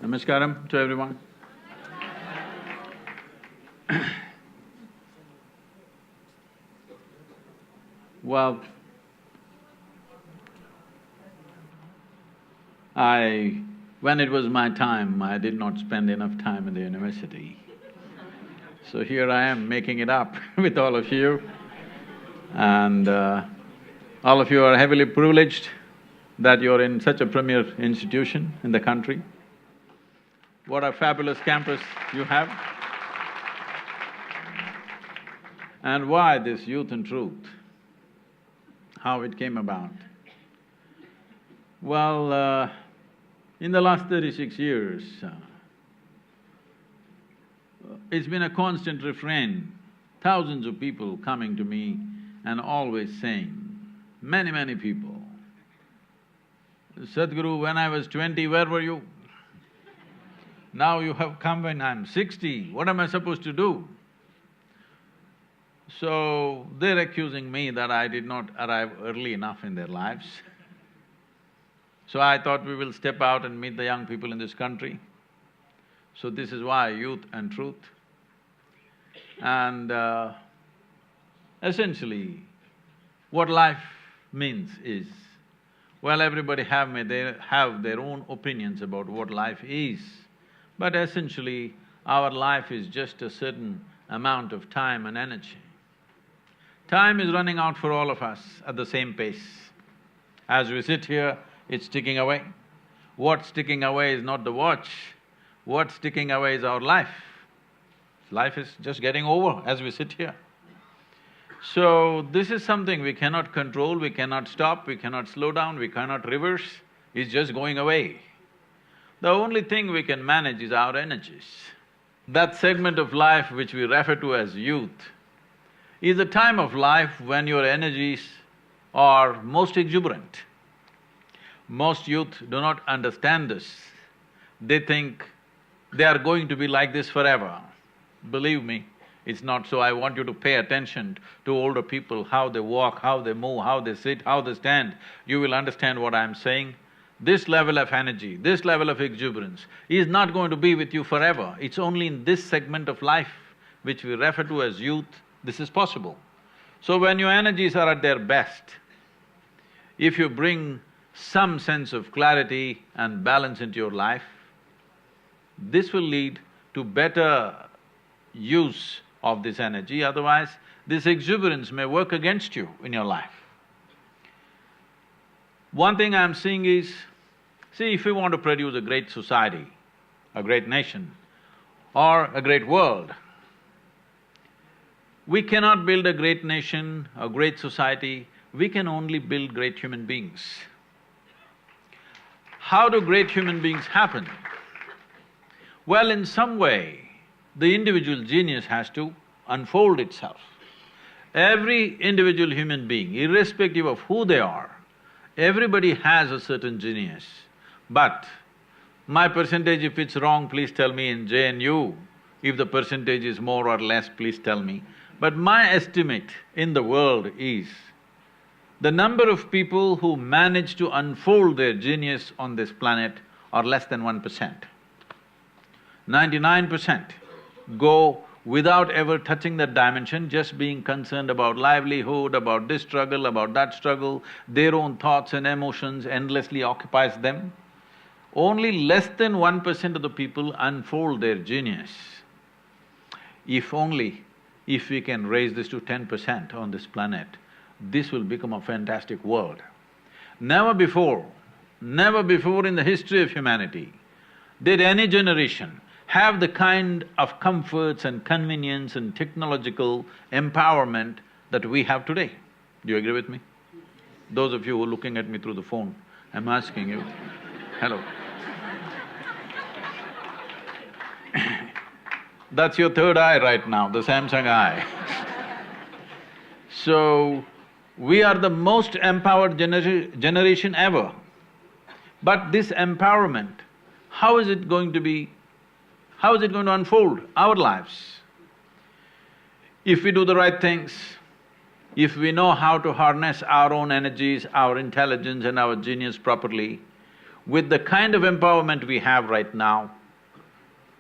Namaskaram to everyone. Well, when it was my time, I did not spend enough time in the university. So here I am making it up with all of you. And all of you are heavily privileged that you're in such a premier institution in the country. What a fabulous campus you have. And why this Youth and Truth? How it came about? Well, in the last 36 years, it's been a constant refrain, thousands of people coming to me and always saying, many people, Sadhguru, when I was 20, where were you? Now you have come when I'm 60, what am I supposed to do? So, they're accusing me that I did not arrive early enough in their lives. So I thought we will step out and meet the young people in this country. So this is why Youth and Truth. And essentially, what life means is, well, everybody they have their own opinions about what life is, but essentially, our life is just a certain amount of time and energy. Time is running out for all of us at the same pace. As we sit here, it's ticking away. What's ticking away is not the watch, what's ticking away is our life. Life is just getting over as we sit here. So, this is something we cannot control, we cannot stop, we cannot slow down, we cannot reverse, it's just going away. The only thing we can manage is our energies. That segment of life which we refer to as youth is a time of life when your energies are most exuberant. Most youth do not understand this. They think they are going to be like this forever. Believe me, it's not so. I want you to pay attention to older people, how they walk, how they move, how they sit, how they stand. You will understand what I'm saying. This level of energy, this level of exuberance is not going to be with you forever. It's only in this segment of life which we refer to as youth, this is possible. So when your energies are at their best, if you bring some sense of clarity and balance into your life, this will lead to better use of this energy, otherwise this exuberance may work against you in your life. One thing I'm seeing is, see, if we want to produce a great society, a great nation, or a great world, we cannot build a great nation, a great society, we can only build great human beings. How do great human beings happen? Well, in some way, the individual genius has to unfold itself. Every individual human being, irrespective of who they are, everybody has a certain genius. But my percentage, if it's wrong, please tell me in JNU. If the percentage is more or less, please tell me. But my estimate in the world is, the number of people who manage to unfold their genius on this planet are less than 1%. 99% go without ever touching that dimension, just being concerned about livelihood, about this struggle, about that struggle, their own thoughts and emotions endlessly occupies them. Only less than 1% of the people unfold their genius. If we can raise this to 10% on this planet, this will become a fantastic world. Never before in the history of humanity did any generation have the kind of comforts and convenience and technological empowerment that we have today. Do you agree with me? Those of you who are looking at me through the phone, I'm asking you, hello. That's your third eye right now, the Samsung eye. So, we are the most empowered generation ever. But this empowerment, how is it going to unfold our lives? If we do the right things, if we know how to harness our own energies, our intelligence and our genius properly, with the kind of empowerment we have right now,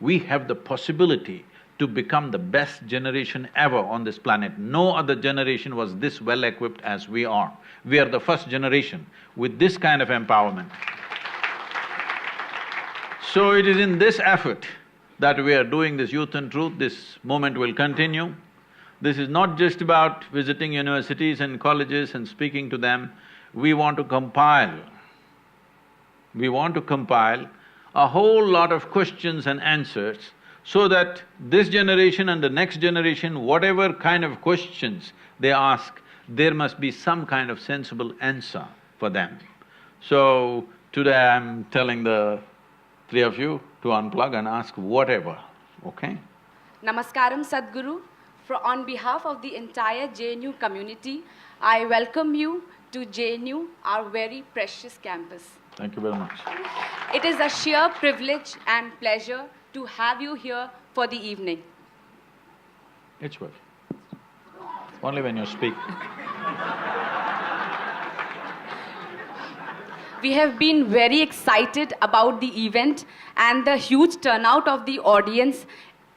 we have the possibility to become the best generation ever on this planet. No other generation was this well equipped as we are. We are the first generation with this kind of empowerment. So it is in this effort that we are doing this Youth and Truth. This movement will continue. This is not just about visiting universities and colleges and speaking to them. We want to compile a whole lot of questions and answers so that this generation and the next generation, whatever kind of questions they ask, there must be some kind of sensible answer for them. So, today I'm telling the three of you to unplug and ask whatever, okay? Namaskaram, Sadhguru. On behalf of the entire JNU community, I welcome you to JNU, our very precious campus. Thank you very much. It is a sheer privilege and pleasure to have you here for the evening. It's well. Only when you speak. We have been very excited about the event, and the huge turnout of the audience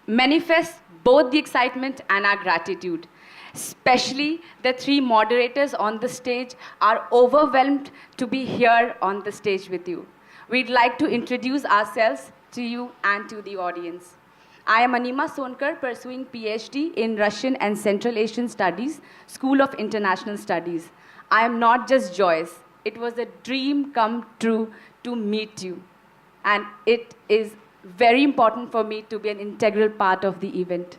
manifests both the excitement and our gratitude. Especially the three moderators on the stage are overwhelmed to be here on the stage with you. We'd like to introduce ourselves to you and to the audience. I am Anima Sonkar, pursuing PhD in Russian and Central Asian Studies, School of International Studies. I am not just joyous. It was a dream come true to meet you. And it is very important for me to be an integral part of the event.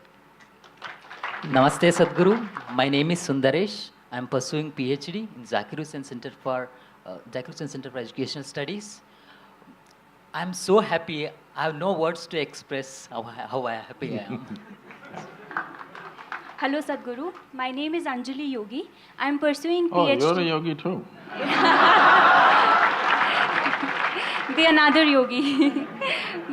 Namaste Sadhguru, my name is Sundaresh. I am pursuing PhD in Zakir Hussain Center for Educational Studies. I am so happy, I have no words to express how happy I am. Hello Sadhguru, my name is Anjali Yogi. I am pursuing Oh, PhD. you're a yogi too. The another yogi.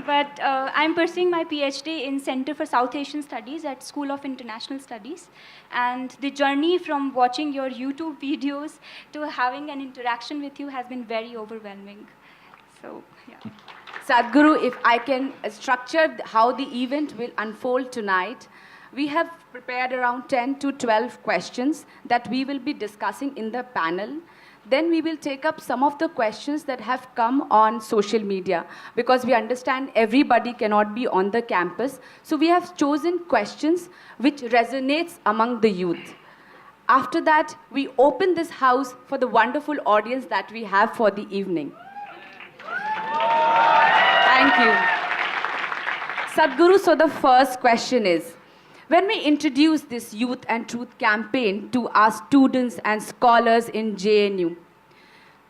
But I'm pursuing my PhD in Center for South Asian Studies at School of International Studies. And the journey from watching your YouTube videos to having an interaction with you has been very overwhelming. So, yeah. Sadhguru, if I can structure how the event will unfold tonight, we have prepared around 10 to 12 questions that we will be discussing in the panel. Then we will take up some of the questions that have come on social media, because we understand everybody cannot be on the campus. So we have chosen questions which resonates among the youth. After that, we open this house for the wonderful audience that we have for the evening. Thank you. Sadhguru, so the first question is, when we introduce this Youth and Truth campaign to our students and scholars in JNU,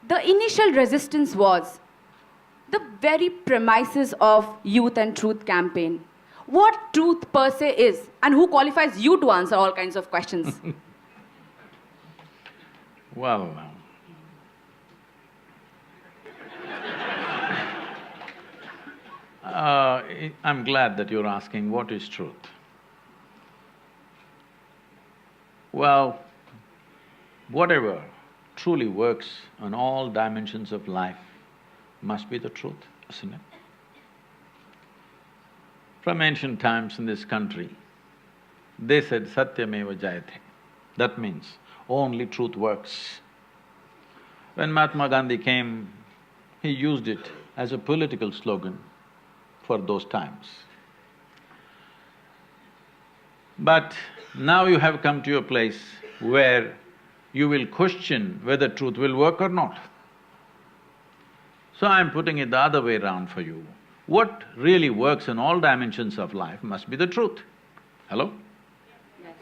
the initial resistance was the very premises of Youth and Truth campaign. What truth per se is, and who qualifies you to answer all kinds of questions? Well, I'm glad that you're asking what is truth. Well, whatever truly works on all dimensions of life must be the truth, isn't it? From ancient times in this country, they said Satyameva Jayate. That means only truth works. When Mahatma Gandhi came, he used it as a political slogan for those times. But now you have come to a place where you will question whether truth will work or not. So I'm putting it the other way around for you. What really works in all dimensions of life must be the truth. Hello? Yes.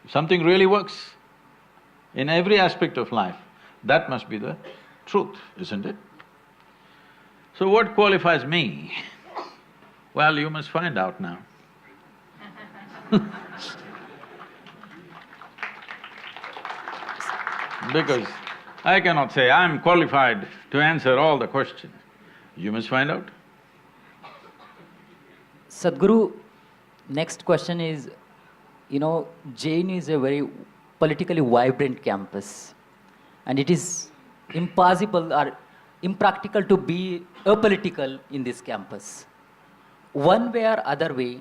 If something really works in every aspect of life, that must be the truth, isn't it? So what qualifies me? Well, you must find out now. Because I cannot say, I'm qualified to answer all the questions. You must find out. Sadhguru, next question is, JNU is a very politically vibrant campus, and it is impossible or impractical to be apolitical in this campus. One way or other way,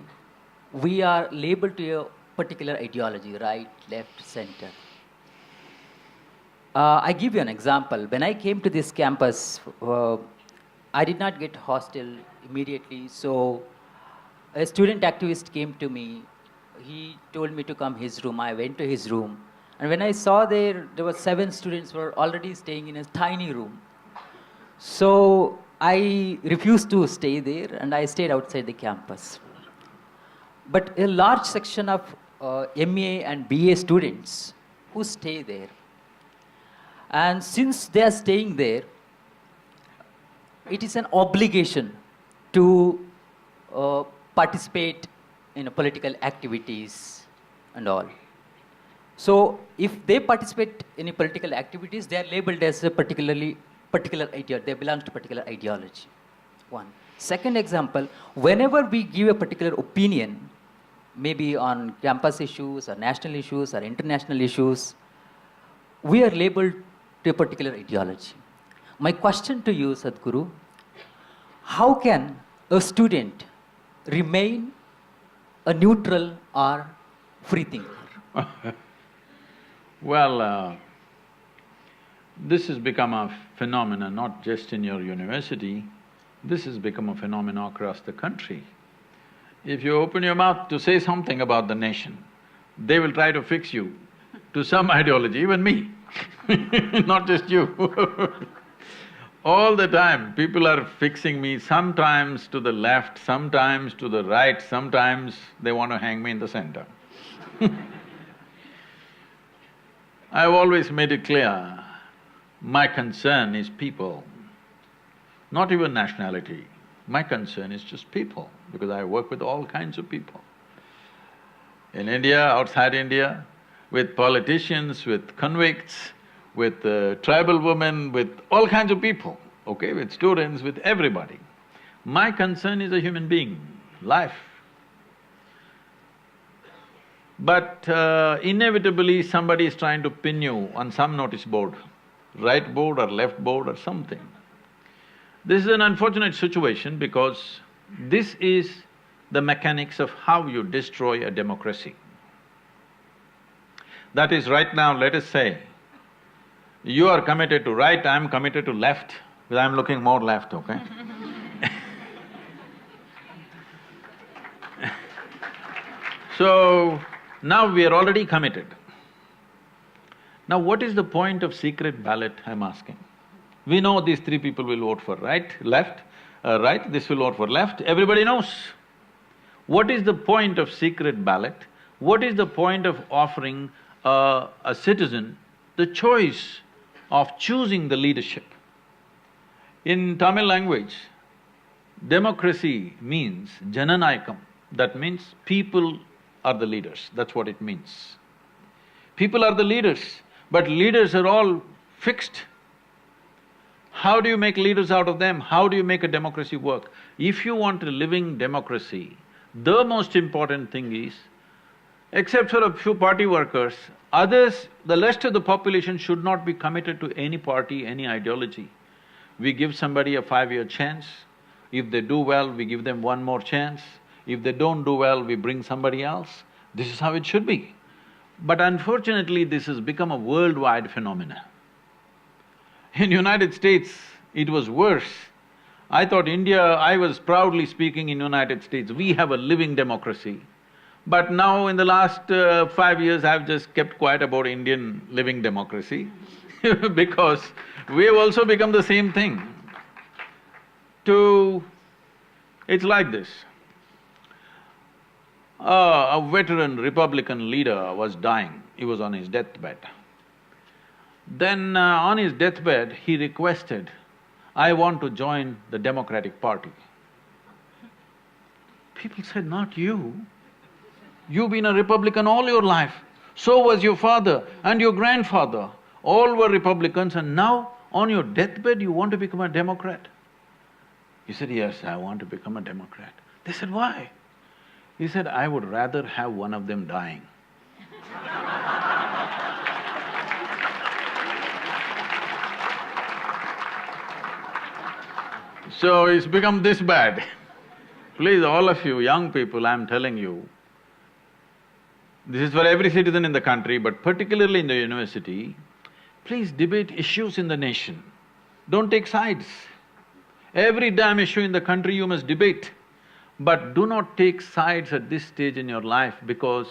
we are labeled to a particular ideology, right, left, center. I give you an example. When I came to this campus, I did not get hostel immediately, so a student activist came to me. He told me to come his room. I went to his room. And when I saw there were 7 students who were already staying in a tiny room. So I refused to stay there and I stayed outside the campus. But a large section of MA and BA students who stay there. And since they are staying there, it is an obligation to participate in political activities and all. So if they participate in political activities, they are labeled as a particular ideology. They belong to particular ideology. One. Second example, whenever we give a particular opinion, maybe on campus issues or national issues or international issues, we are labeled to a particular ideology. My question to you, Sadhguru, how can a student remain a neutral or free thinker? Well, this has become a phenomenon not just in your university, this has become a phenomenon across the country. If you open your mouth to say something about the nation, they will try to fix you to some ideology, even me, not just you. All the time, people are fixing me, sometimes to the left, sometimes to the right, sometimes they want to hang me in the center. I've always made it clear, my concern is people, not even nationality. My concern is just people, because I work with all kinds of people. In India, outside India, with politicians, with convicts, with tribal women, with all kinds of people, okay, with students, with everybody. My concern is a human being, life. But inevitably somebody is trying to pin you on some notice board, right board or left board or something. This is an unfortunate situation because this is the mechanics of how you destroy a democracy. That is, right now, let us say, you are committed to right, I'm committed to left, because I'm looking more left, okay? So, now we are already committed. Now what is the point of secret ballot, I'm asking? We know these 3 people will vote for right, left, right, this will vote for left, everybody knows. What is the point of secret ballot? What is the point of offering a citizen the choice of choosing the leadership? In Tamil language, democracy means jananayakam, that means people are the leaders, that's what it means. People are the leaders, but leaders are all fixed. How do you make leaders out of them? How do you make a democracy work? If you want a living democracy, the most important thing is, except for a few party workers, others, the rest of the population should not be committed to any party, any ideology. We give somebody a 5-year chance, if they do well, we give them one more chance, if they don't do well, we bring somebody else. This is how it should be. But unfortunately, this has become a worldwide phenomenon. In United States, it was worse. I thought India, I was proudly speaking in United States, we have a living democracy. But now in the last 5 years, I've just kept quiet about Indian living democracy because we have also become the same thing. It's like this. A veteran Republican leader was dying, he was on his deathbed. Then on his deathbed, he requested, I want to join the Democratic Party. People said, not you. You've been a Republican all your life, so was your father and your grandfather. All were Republicans and now on your deathbed you want to become a Democrat? He said, yes, I want to become a Democrat. They said, why? He said, I would rather have one of them dying. So it's become this bad. Please, all of you young people, I'm telling you, this is for every citizen in the country, but particularly in the university, please debate issues in the nation. Don't take sides. Every damn issue in the country you must debate. But do not take sides at this stage in your life because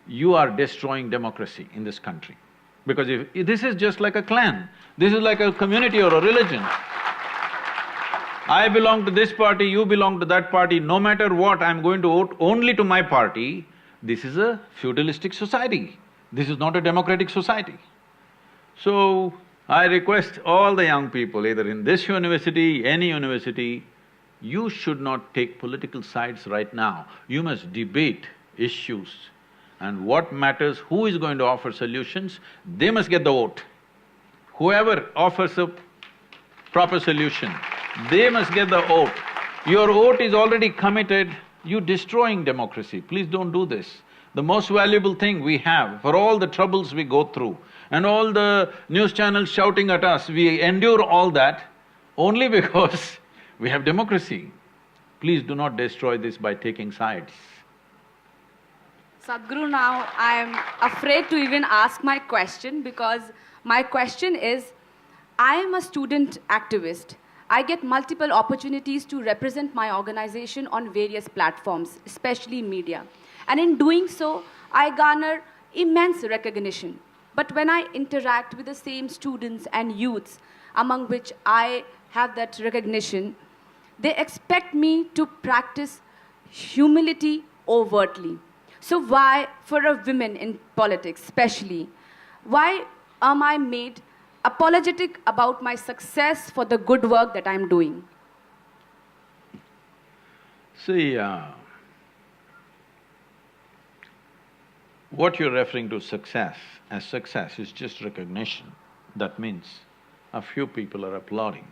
you are destroying democracy in this country. Because if… this is just like a clan, this is like a community or a religion. I belong to this party, you belong to that party, no matter what, I'm going to vote only to my party. This is a feudalistic society. This is not a democratic society. So, I request all the young people, either in this university, any university, you should not take political sides right now. You must debate issues, and what matters, who is going to offer solutions, they must get the vote. Whoever offers a proper solution, they must get the vote. Your vote is already committed, you're destroying democracy. Please don't do this. The most valuable thing we have, for all the troubles we go through, and all the news channels shouting at us, we endure all that only because we have democracy. Please do not destroy this by taking sides. Sadhguru, now I am afraid to even ask my question because my question is, I am a student activist. I get multiple opportunities to represent my organization on various platforms, especially media. And in doing so, I garner immense recognition. But when I interact with the same students and youths, among which I have that recognition, they expect me to practice humility overtly. So why, for a woman in politics especially, why am I made apologetic about my success for the good work that I'm doing? See, what you're referring to success is just recognition. That means a few people are applauding.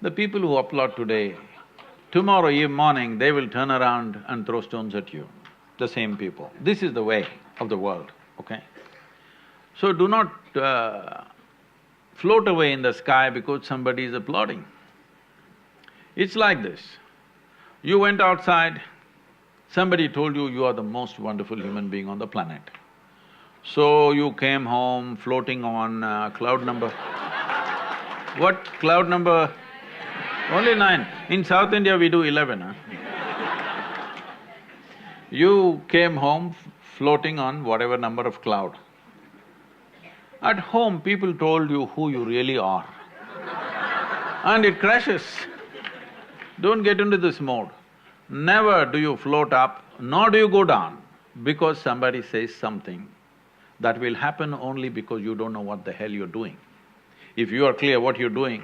The people who applaud today, tomorrow morning they will turn around and throw stones at you, the same people. This is the way of the world, okay? So do not float away in the sky because somebody is applauding. It's like this, you went outside, somebody told you, you are the most wonderful human being on the planet. So you came home floating on cloud number… What cloud number? Only 9. In South India we do 11, huh? You came home floating on whatever number of cloud. At home, people told you who you really are. And it crashes. Don't get into this mode. Never do you float up, nor do you go down because somebody says something. That will happen only because you don't know what the hell you're doing. If you are clear what you're doing,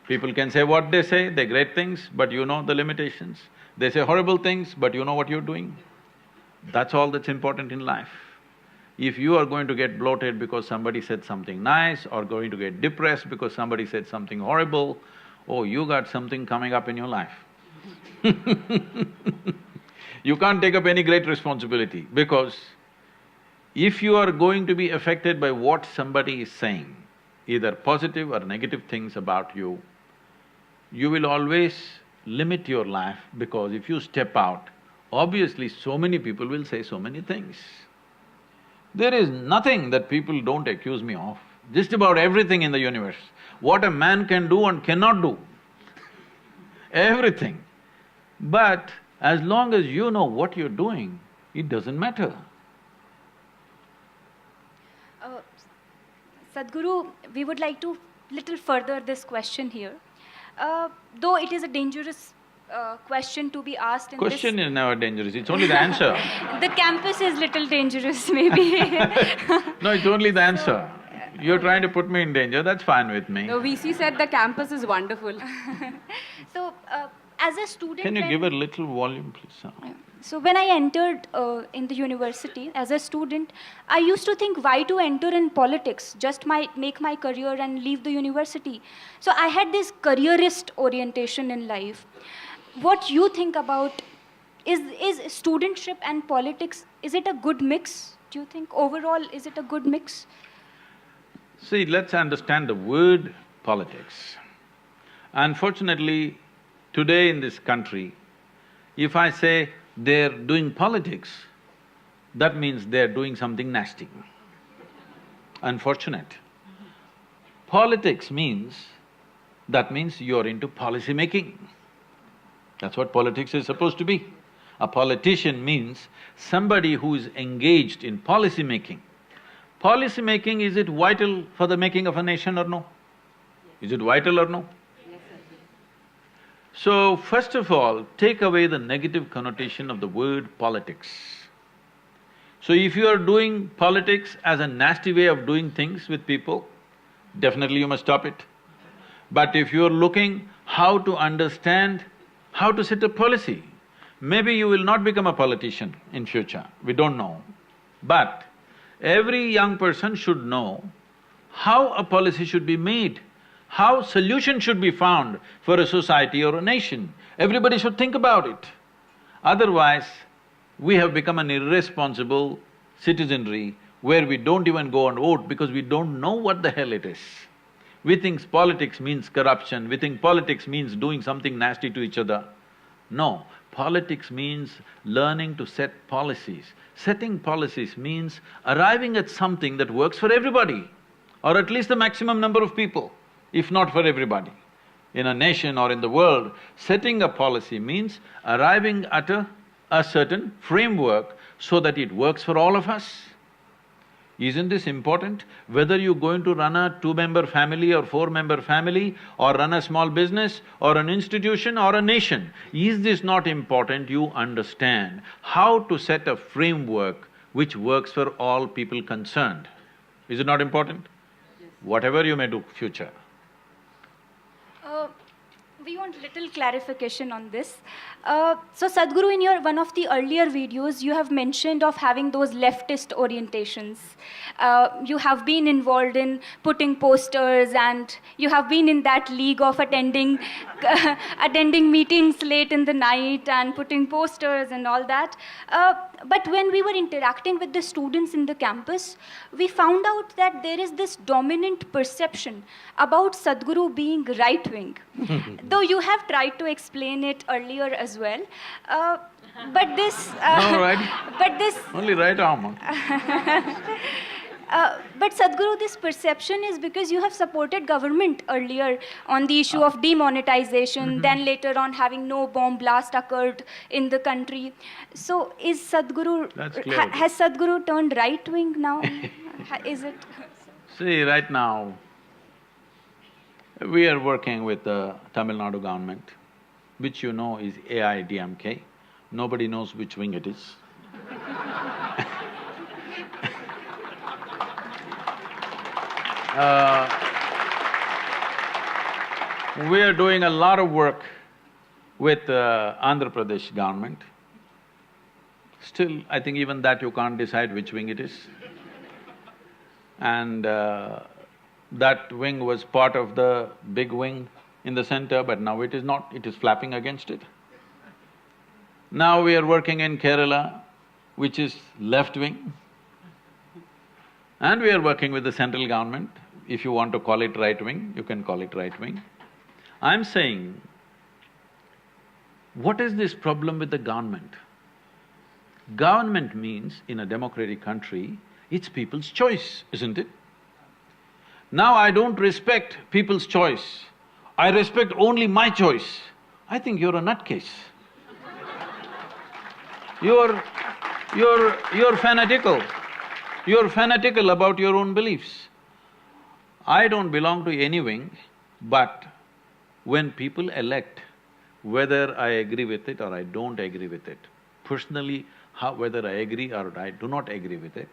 people can say what they say, they're great things, but you know the limitations. They say horrible things, but you know what you're doing. That's all that's important in life. If you are going to get bloated because somebody said something nice, or going to get depressed because somebody said something horrible, oh, you got something coming up in your life. You can't take up any great responsibility because if you are going to be affected by what somebody is saying, either positive or negative things about you, you will always limit your life because if you step out, obviously so many people will say so many things. There is nothing that people don't accuse me of, just about everything in the universe. What a man can do and cannot do, everything. But as long as you know what you're doing, it doesn't matter. Sadhguru, we would like to little further this question here. Though it is a dangerous question to be asked in Question is never dangerous, it's only the answer. The campus is little dangerous maybe. No, it's only the answer. You're trying to put me in danger, that's fine with me. The VC said the campus is wonderful. So, as a student… Can you give a little volume, please? Yeah. So when I entered in the university as a student, I used to think why to enter in politics, just make my career and leave the university. So I had this careerist orientation in life. What you think about, is studentship and politics, is it a good mix? Do you think overall, is it a good mix? See, let's understand the word politics. Unfortunately, today in this country, if I say they're doing politics, that means they're doing something nasty. Unfortunate. Politics means, that means you're into policy making. That's what politics is supposed to be. A politician means somebody who is engaged in policy making. Policy making, is it vital for the making of a nation or no? Is it vital or no? So, first of all, take away the negative connotation of the word politics. So if you are doing politics as a nasty way of doing things with people, definitely you must stop it. But if you are looking how to understand, how to set a policy, maybe you will not become a politician in future, we don't know. But every young person should know how a policy should be made, how solution should be found for a society or a nation. Everybody should think about it. Otherwise, we have become an irresponsible citizenry where we don't even go and vote because we don't know what the hell it is. We think politics means corruption, we think politics means doing something nasty to each other. No, politics means learning to set policies. Setting policies means arriving at something that works for everybody, or at least the maximum number of people, if not for everybody. In a nation or in the world, setting a policy means arriving at a certain framework so that it works for all of us. Isn't this important? Whether you're going to run a two-member family or four-member family, or run a small business, or an institution, or a nation, is this not important? You understand how to set a framework which works for all people concerned. Is it not important? Yes. Whatever you may do future. We want little clarification on this. So Sadhguru, in your one of the earlier videos, you have mentioned of having those leftist orientations. You have been involved in putting posters, and you have been in that league of attending attending meetings late in the night and putting posters and all that. But when we were interacting with the students in the campus, we found out that there is this dominant perception about Sadhguru being right-wing. Though you have tried to explain it earlier as well, but this… No, right? But this… Only right arm. But Sadhguru, this perception is because you have supported government earlier on the issue of demonetization, then later on having no bomb blast occurred in the country. So is Sadhguru… has Sadhguru turned right-wing now? Is it… See, right now, we are working with the Tamil Nadu government, which you know is AIDMK. Nobody knows which wing it is. We are doing a lot of work with Andhra Pradesh government. Still, I think even that you can't decide which wing it is. And that wing was part of the big wing in the center, but now it is not, it is flapping against it. Now we are working in Kerala, which is left wing, and we are working with the central government. If you want to call it right wing, you can call it right wing. I'm saying, what is this problem with the government? Government means, in a democratic country, it's people's choice, isn't it? Now I don't respect people's choice, I respect only my choice. I think you're a nutcase. You're fanatical. You're fanatical about your own beliefs. I don't belong to any wing, but when people elect, whether I agree with it or I don't agree with it, personally, whether I agree or I do not agree with it,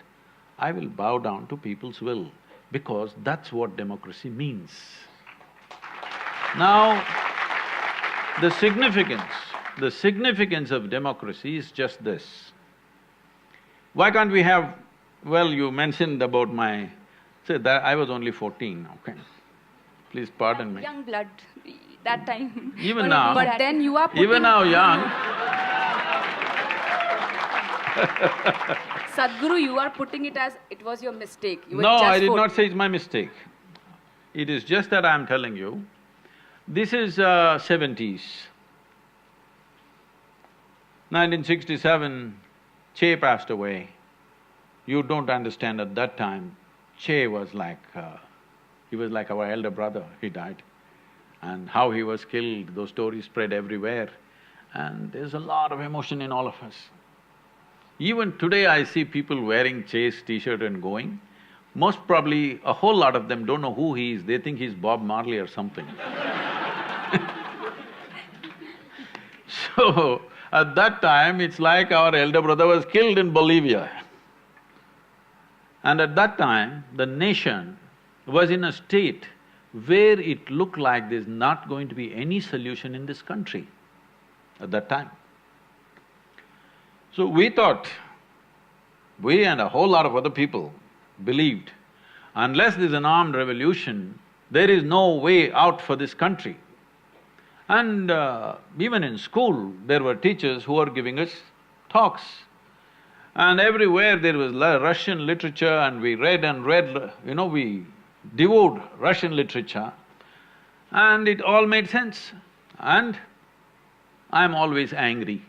I will bow down to people's will, because that's what democracy means. Now, the significance of democracy is just this. Why can't we have… well, you mentioned about my… say that I was only 14, okay? Please pardon me. Young blood, that time. Even now… But then you are putting… even now young. Sadhguru, you are putting it as it was your mistake. You were No, just I did 14. not say it's my mistake. It is just that I am telling you, This is 70s. 1967, Che passed away. You don't understand at that time, Che was like… he was like our elder brother, he died. And how he was killed, those stories spread everywhere. And there's a lot of emotion in all of us. Even today I see people wearing Che's t-shirt and going. Most probably, a whole lot of them don't know who he is, they think he's Bob Marley or something. So, at that time, it's like our elder brother was killed in Bolivia. And at that time, the nation was in a state where it looked like there's not going to be any solution in this country at that time. So we thought, we and a whole lot of other people believed, unless there's an armed revolution, there is no way out for this country. And even in school, there were teachers who were giving us talks. And everywhere there was Russian literature and we read and read, we devoured Russian literature and it all made sense. And I'm always angry.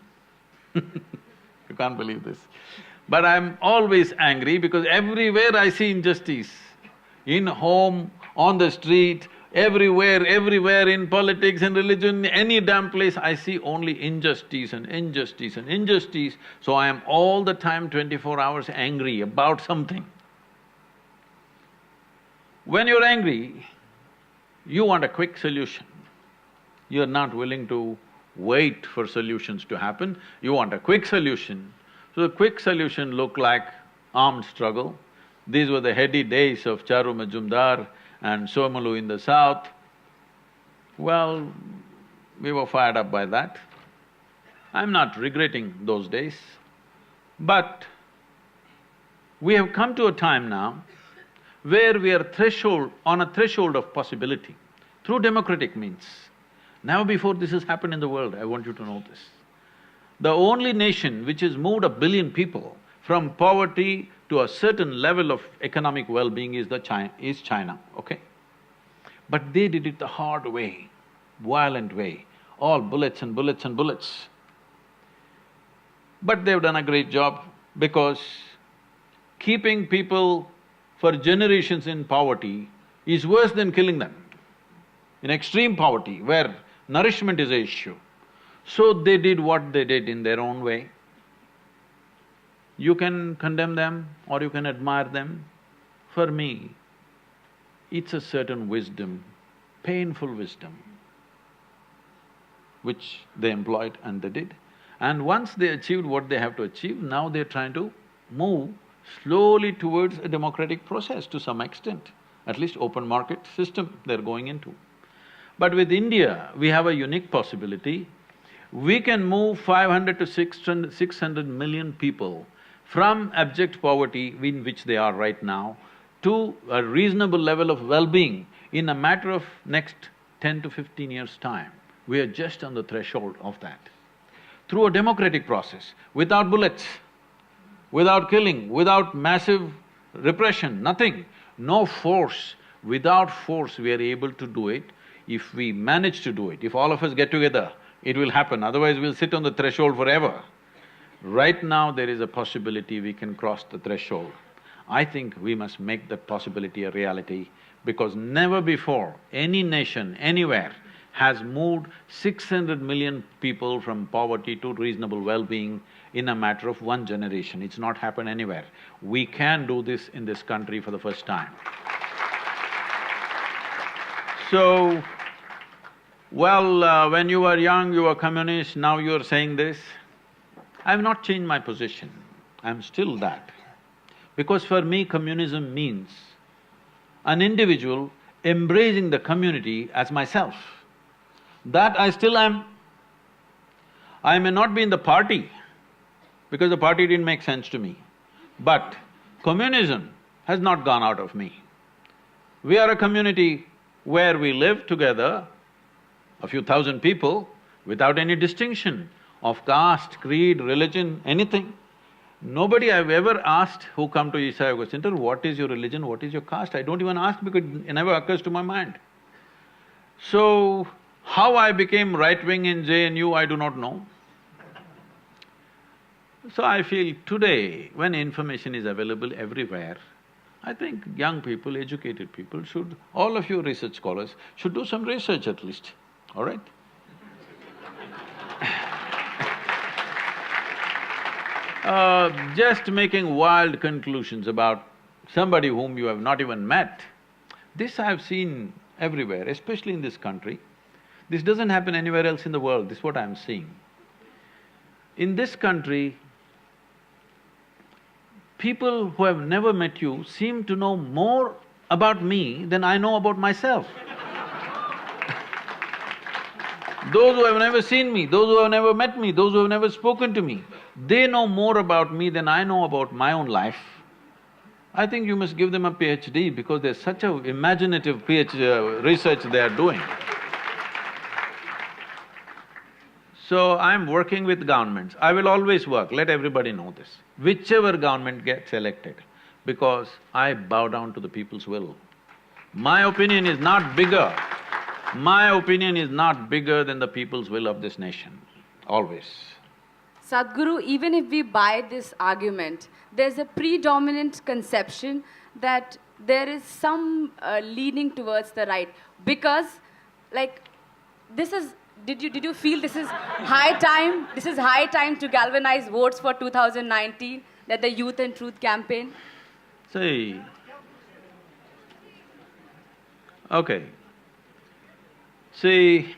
You can't believe this. But I'm always angry because everywhere I see injustice. In home, on the street, everywhere in politics and religion, any damn place I see only injustice and injustice and injustice. So I am all the time 24 hours angry about something. When you're angry, you want a quick solution. You're not willing to wait for solutions to happen, you want a quick solution. So the quick solution looked like armed struggle. These were the heady days of Charu Majumdar and Somalu in the south. Well, we were fired up by that. I'm not regretting those days, but we have come to a time now where we are on a threshold of possibility through democratic means. Never before this has happened in the world, I want you to know this. The only nation which has moved 1 billion people from poverty to a certain level of economic well-being is China, okay? But they did it the hard way, violent way, all bullets and bullets and bullets. But they've done a great job because keeping people for generations in poverty is worse than killing them. In extreme poverty, where nourishment is an issue. So they did what they did in their own way. You can condemn them or you can admire them. For me, it's a certain wisdom, painful wisdom, which they employed and they did. And once they achieved what they have to achieve, now they're trying to move slowly towards a democratic process to some extent. At least open market system they're going into. But with India, we have a unique possibility. We can move 500 to 600 million people from abject poverty in which they are right now to a reasonable level of well-being in a matter of next 10 to 15 years' time. We are just on the threshold of that. Through a democratic process, without bullets, without killing, without massive repression, nothing, no force. Without force, we are able to do it. If we manage to do it, if all of us get together, it will happen, otherwise we'll sit on the threshold forever. Right now there is a possibility we can cross the threshold. I think we must make that possibility a reality because never before any nation, anywhere, has moved 600 million people from poverty to reasonable well-being in a matter of one generation. It's not happened anywhere. We can do this in this country for the first time. So, well, when you were young, you were communist, now you are saying this. I have not changed my position, I'm still that. Because for me, communism means an individual embracing the community as myself. That I still am. I may not be in the party, because the party didn't make sense to me, but communism has not gone out of me. We are a community where we live together, a few thousand people, without any distinction of caste, creed, religion, anything. Nobody I've ever asked who come to Isha Yoga Center, what is your religion, what is your caste? I don't even ask because it never occurs to my mind. So, How I became right-wing in JNU, I do not know. So I feel today, when information is available everywhere, I think young people, educated people should… all of you research scholars should do some research at least, all right? Just making wild conclusions about somebody whom you have not even met, this I've seen everywhere, especially in this country. This doesn't happen anywhere else in the world, this is what I'm seeing. In this country, people who have never met you seem to know more about me than I know about myself. Those who have never seen me, those who have never met me, those who have never spoken to me, they know more about me than I know about my own life. I think you must give them a PhD because there's such a imaginative research they are doing. So I'm working with governments. I will always work, let everybody know this. Whichever government gets elected, because I bow down to the people's will. My opinion is not bigger. My opinion is not bigger than the people's will of this nation, always. Sadhguru, even if we buy this argument, there's a predominant conception that there is some leaning towards the right. Because, like, this is… Did you feel this is high time? This is high time to galvanize votes for 2019, that the Youth and Truth campaign? See… okay. See,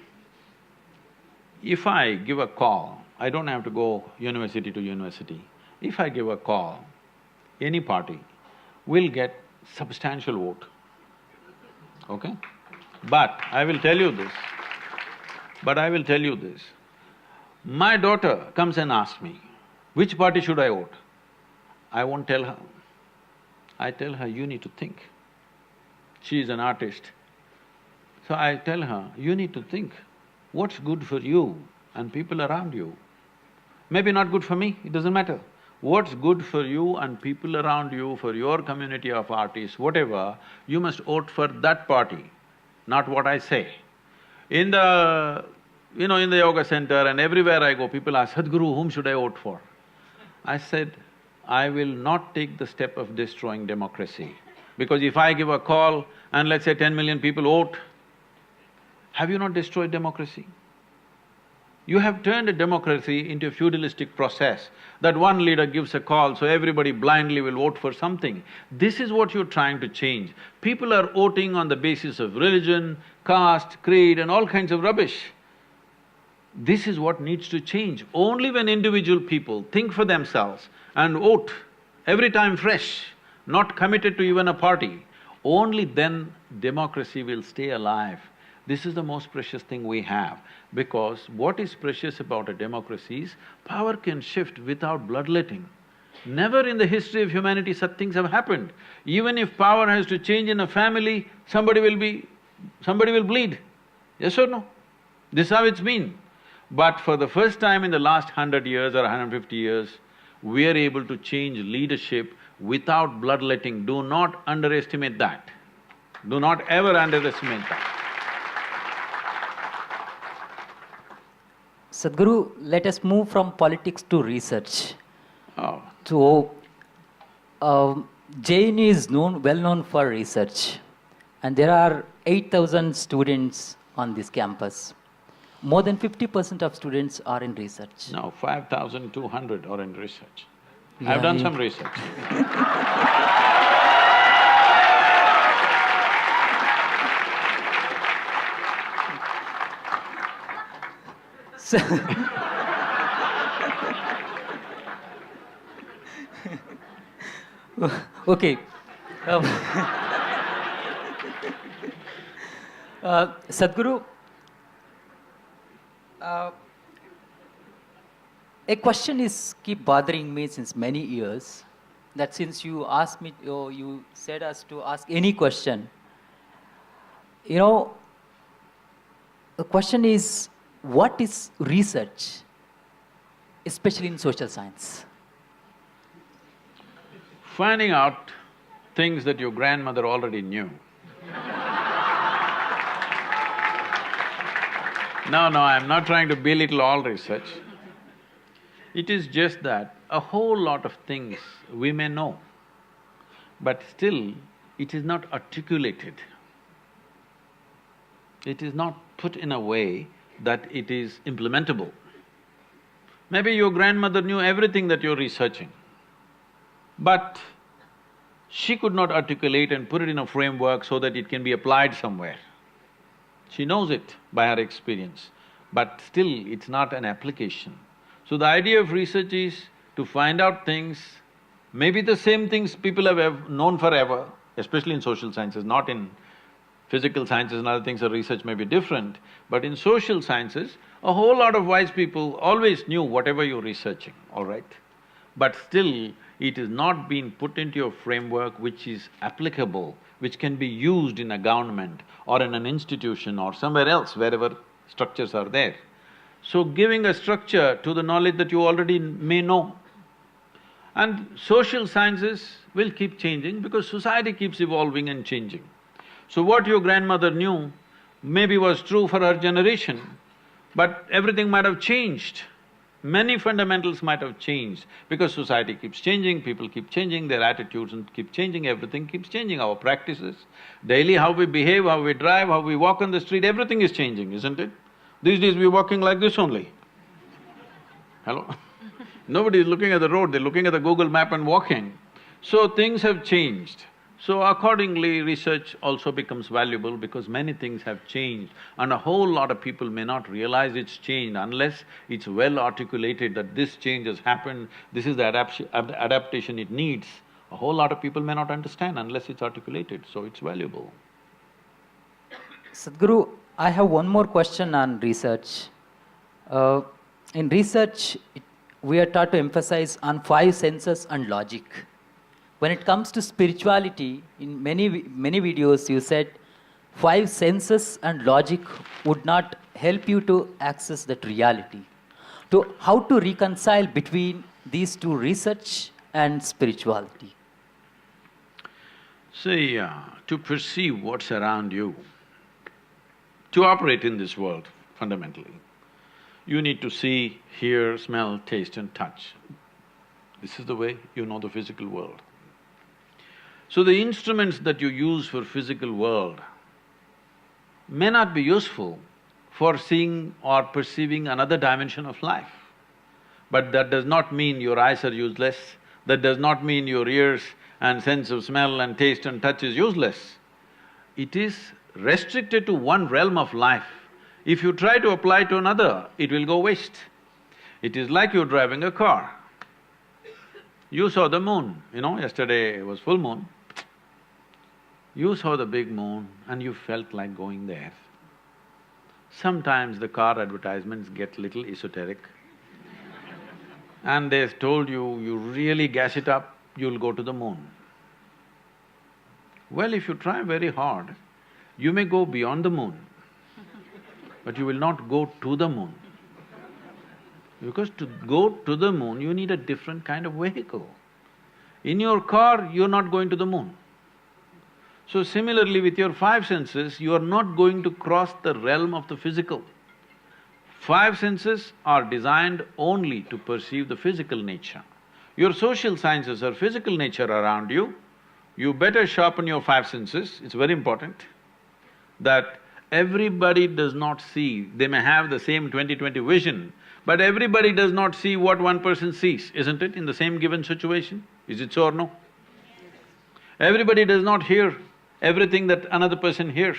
if I give a call, I don't have to go university to university. If I give a call, any party will get substantial vote, okay? But I will tell you this, my daughter comes and asks me, which party should I vote? I won't tell her. I tell her, you need to think. She is an artist. So I tell her, you need to think, what's good for you and people around you? Maybe not good for me, it doesn't matter. What's good for you and people around you, for your community of artists, whatever, you must vote for that party, not what I say. In the… in the yoga center and everywhere I go, people ask, Sadhguru, whom should I vote for? I said, I will not take the step of destroying democracy. Because if I give a call and let's say 10 million people vote, have you not destroyed democracy? You have turned a democracy into a feudalistic process, that one leader gives a call, so everybody blindly will vote for something. This is what you're trying to change. People are voting on the basis of religion, caste, creed and all kinds of rubbish. This is what needs to change. Only when individual people think for themselves and vote every time fresh, not committed to even a party, only then democracy will stay alive. This is the most precious thing we have, because what is precious about a democracy is power can shift without bloodletting. Never in the history of humanity such things have happened. Even if power has to change in a family, somebody will bleed. Yes or no? This is how it's been. But for the first time in the last 100 years or 150 years, we are able to change leadership without bloodletting. Do not underestimate that. Do not ever underestimate that. Sadhguru, let us move from politics to research. Oh. So, JNU is well known for research, and there are 8,000 students on this campus. More than 50% of students are in research. No, 5,200 are in research. I've done some research. So okay. Sadhguru, a question is keep bothering me since many years, that since you asked me, you said us to ask any question, the question is, what is research, especially in social science? Finding out things that your grandmother already knew. No, I'm not trying to belittle all research. It is just that a whole lot of things we may know, but still it is not articulated. It is not put in a way that it is implementable. Maybe your grandmother knew everything that you're researching, but she could not articulate and put it in a framework so that it can be applied somewhere. She knows it by her experience, but still it's not an application. So the idea of research is to find out things, maybe the same things people have known forever, especially in social sciences, not in physical sciences and other things, the research may be different, but in social sciences, a whole lot of wise people always knew whatever you're researching, all right? But still, it is not being put into a framework which is applicable, which can be used in a government or in an institution or somewhere else, wherever structures are there. So giving a structure to the knowledge that you already may know. And social sciences will keep changing because society keeps evolving and changing. So what your grandmother knew maybe was true for her generation, but everything might have changed. Many fundamentals might have changed because society keeps changing, people keep changing, their attitudes and keep changing, everything keeps changing, our practices. Daily how we behave, how we drive, how we walk on the street, everything is changing, isn't it? These days we're walking like this only. Hello? Nobody is looking at the road, they're looking at the Google map and walking. So things have changed. So accordingly, research also becomes valuable because many things have changed and a whole lot of people may not realize it's changed unless it's well articulated that this change has happened, this is the adaptation it needs. A whole lot of people may not understand unless it's articulated, so it's valuable. Sadhguru, I have one more question on research. In research, we are taught to emphasize on 5 senses and logic. When it comes to spirituality, in many videos you said 5 senses and logic would not help you to access that reality. So how to reconcile between these two, research and spirituality? See, to perceive what's around you, to operate in this world fundamentally, you need to see, hear, smell, taste and touch. This is the way you know the physical world. So the instruments that you use for physical world may not be useful for seeing or perceiving another dimension of life. But that does not mean your eyes are useless, that does not mean your ears and sense of smell and taste and touch is useless. It is restricted to one realm of life. If you try to apply to another, it will go waste. It is like you're driving a car. You saw the moon, yesterday was full moon. You saw the big moon and you felt like going there. Sometimes the car advertisements get little esoteric and they've told you, you really gas it up, you'll go to the moon. Well, if you try very hard, you may go beyond the moon, but you will not go to the moon. Because to go to the moon, you need a different kind of vehicle. In your car, you're not going to the moon. So similarly with your 5 senses, you are not going to cross the realm of the physical. 5 senses are designed only to perceive the physical nature. Your social sciences are physical nature around you, you better sharpen your 5 senses, it's very important that everybody does not see, they may have the same 20/20 vision, but everybody does not see what one person sees, isn't it, in the same given situation? Is it so or no? Everybody does not hear everything that another person hears.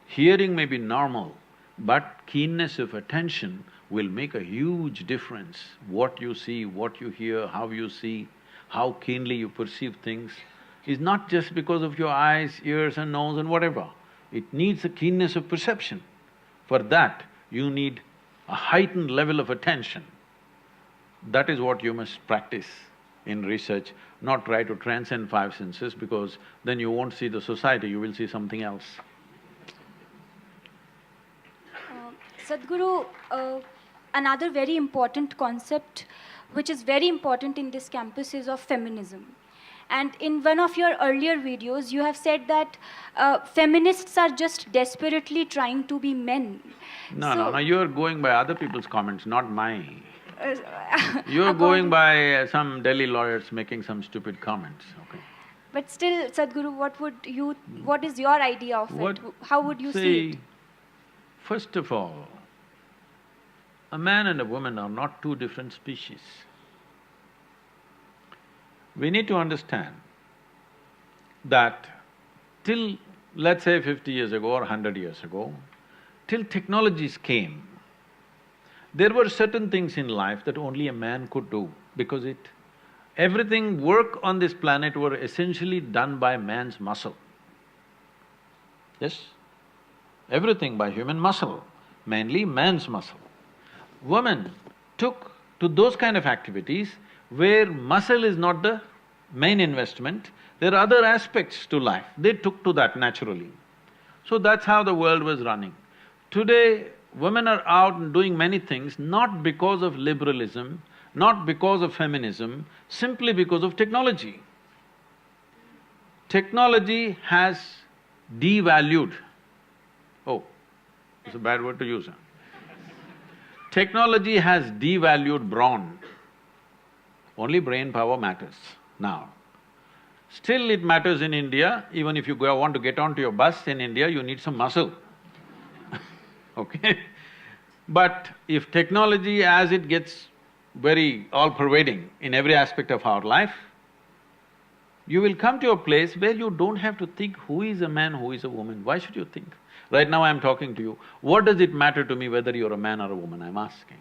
Hearing may be normal, but keenness of attention will make a huge difference. What you see, what you hear, how you see, how keenly you perceive things is not just because of your eyes, ears and nose and whatever. It needs a keenness of perception. For that, you need a heightened level of attention. That is what you must practice in research, not try to transcend 5 senses because then you won't see the society, you will see something else. Sadhguru, another very important concept which is very important in this campus is of feminism. And in one of your earlier videos, you have said that feminists are just desperately trying to be men. No, you're going by other people's comments, not mine. Uh, You're going by some Delhi lawyers making some stupid comments, okay? But still, Sadhguru, what is your idea of it? How would you see it? First of all, a man and a woman are not two different species. We need to understand that till, let's say 50 years ago or 100 years ago, till technologies came, there were certain things in life that only a man could do because everything work on this planet were essentially done by man's muscle. Yes? Everything by human muscle, mainly man's muscle. Women took to those kind of activities where muscle is not the main investment, there are other aspects to life, they took to that naturally. So that's how the world was running. Today, women are out and doing many things not because of liberalism, not because of feminism, simply because of technology. Technology has devalued… Oh, it's a bad word to use, huh? Technology has devalued brawn. Only brain power matters now. Still it matters in India, even if you want to get onto your bus in India, you need some muscle okay? But if technology, as it gets very all-pervading in every aspect of our life, you will come to a place where you don't have to think who is a man, who is a woman. Why should you think? Right now I'm talking to you, what does it matter to me whether you're a man or a woman, I'm asking.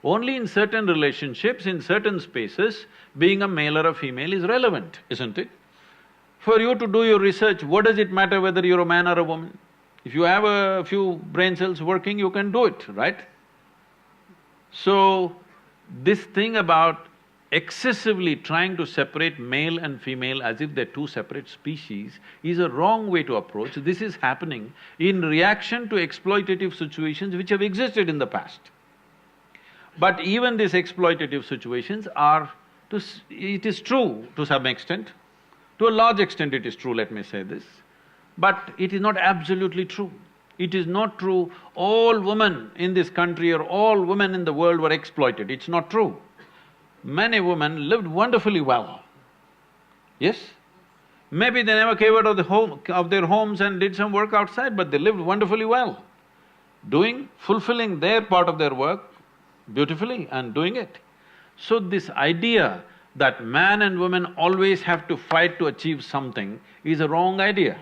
Only in certain relationships, in certain spaces, being a male or a female is relevant, isn't it? For you to do your research, what does it matter whether you're a man or a woman? If you have a few brain cells working, you can do it, right? So, this thing about excessively trying to separate male and female as if they're two separate species is a wrong way to approach. This is happening in reaction to exploitative situations which have existed in the past. But even these exploitative situations are… it is true to some extent, to a large extent it is true, let me say this, but it is not absolutely true. It is not true all women in this country or all women in the world were exploited, it's not true. Many women lived wonderfully well, yes? Maybe they never came out of their homes and did some work outside, but they lived wonderfully well, fulfilling their part of their work beautifully and doing it. So this idea that man and woman always have to fight to achieve something is a wrong idea.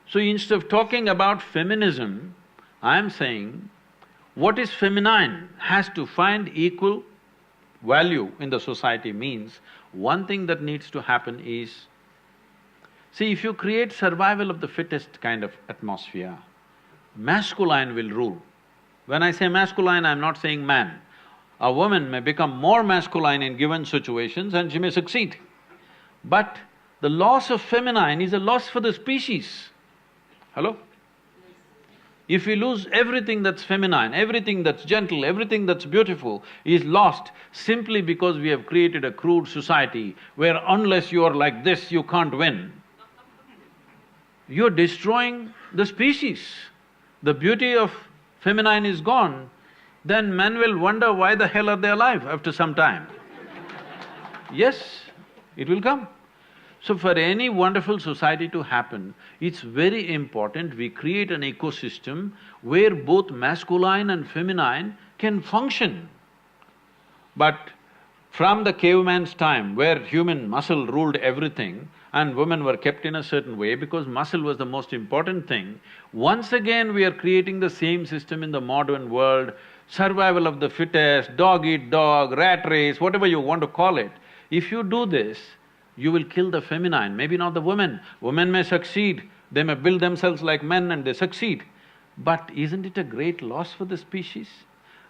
So instead of talking about feminism, I'm saying what is feminine has to find equal value in the society means one thing that needs to happen is… see, if you create survival of the fittest kind of atmosphere, masculine will rule. When I say masculine, I'm not saying man. A woman may become more masculine in given situations and she may succeed. But the loss of feminine is a loss for the species. Hello? If we lose everything that's feminine, everything that's gentle, everything that's beautiful is lost simply because we have created a crude society where unless you're like this, you can't win. You're destroying the species. The beauty of feminine is gone, then men will wonder why the hell are they alive after some time. Yes, it will come. So for any wonderful society to happen, it's very important we create an ecosystem where both masculine and feminine can function. But from the caveman's time, where human muscle ruled everything and women were kept in a certain way because muscle was the most important thing, once again we are creating the same system in the modern world, survival of the fittest, dog eat dog, rat race, whatever you want to call it. If you do this, you will kill the feminine, maybe not the women. Women may succeed, they may build themselves like men and they succeed. But isn't it a great loss for the species?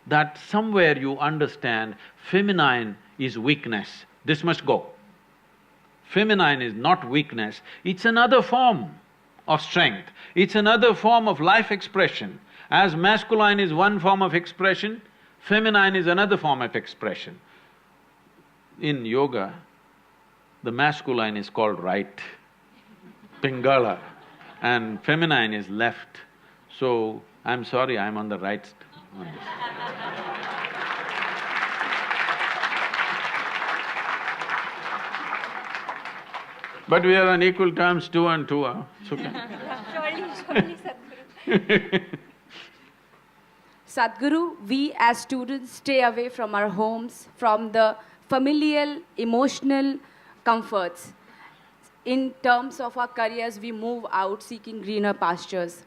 That somewhere you understand feminine is weakness, this must go. Feminine is not weakness, it's another form of strength, it's another form of life expression. As masculine is one form of expression, feminine is another form of expression. In yoga, The masculine is called right, Pingala, and feminine is left. So, I'm sorry, I'm on the right on this. But we are on equal terms, 2 and 2, huh? It's okay. Surely, Sadhguru. Sadhguru, we as students stay away from our homes, from the familial, emotional comforts. In terms of our careers, we move out seeking greener pastures.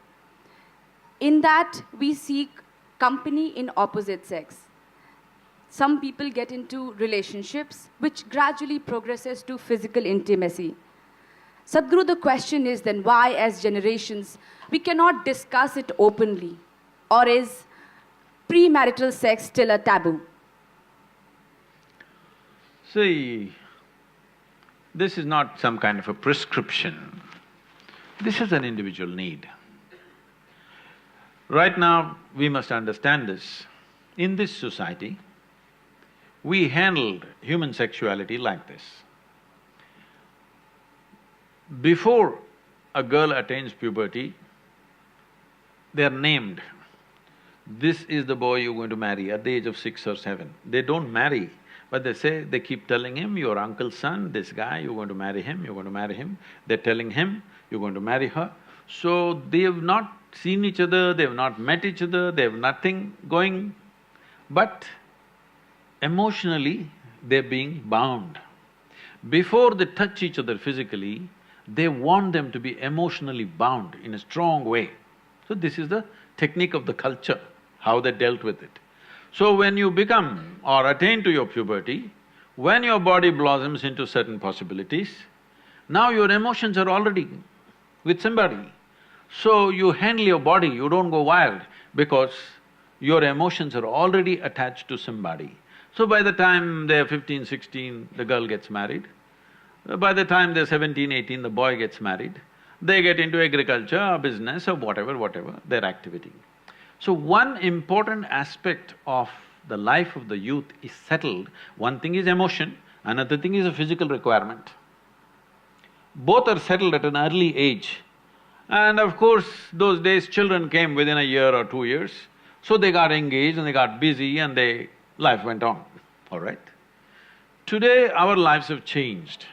In that, we seek company in opposite sex. Some people get into relationships which gradually progresses to physical intimacy. Sadhguru, the question is then why as generations we cannot discuss it openly? Or is premarital sex still a taboo? See, this is not some kind of a prescription. This is an individual need. Right now, we must understand this. In this society, we handled human sexuality like this. Before a girl attains puberty, they are named. This is the boy you're going to marry at the age of 6 or 7. They don't marry, but they keep telling him, your uncle's son, this guy, you're going to marry him, you're going to marry him. They're telling him, you're going to marry her. So they have not seen each other, they have not met each other, they have nothing going, but emotionally they're being bound. Before they touch each other physically, they want them to be emotionally bound in a strong way. So this is the technique of the culture, how they dealt with it. So when you become or attain to your puberty, when your body blossoms into certain possibilities, now your emotions are already with somebody. So you handle your body, you don't go wild because your emotions are already attached to somebody. So by the time they're 15, 16, the girl gets married. By the time they're 17, 18, the boy gets married. They get into agriculture or business or whatever, their activity. So one important aspect of the life of the youth is settled. One thing is emotion, another thing is a physical requirement. Both are settled at an early age. And of course, those days children came within a year or 2 years, so they got engaged and they got busy and life went on, all right? Today, our lives have changed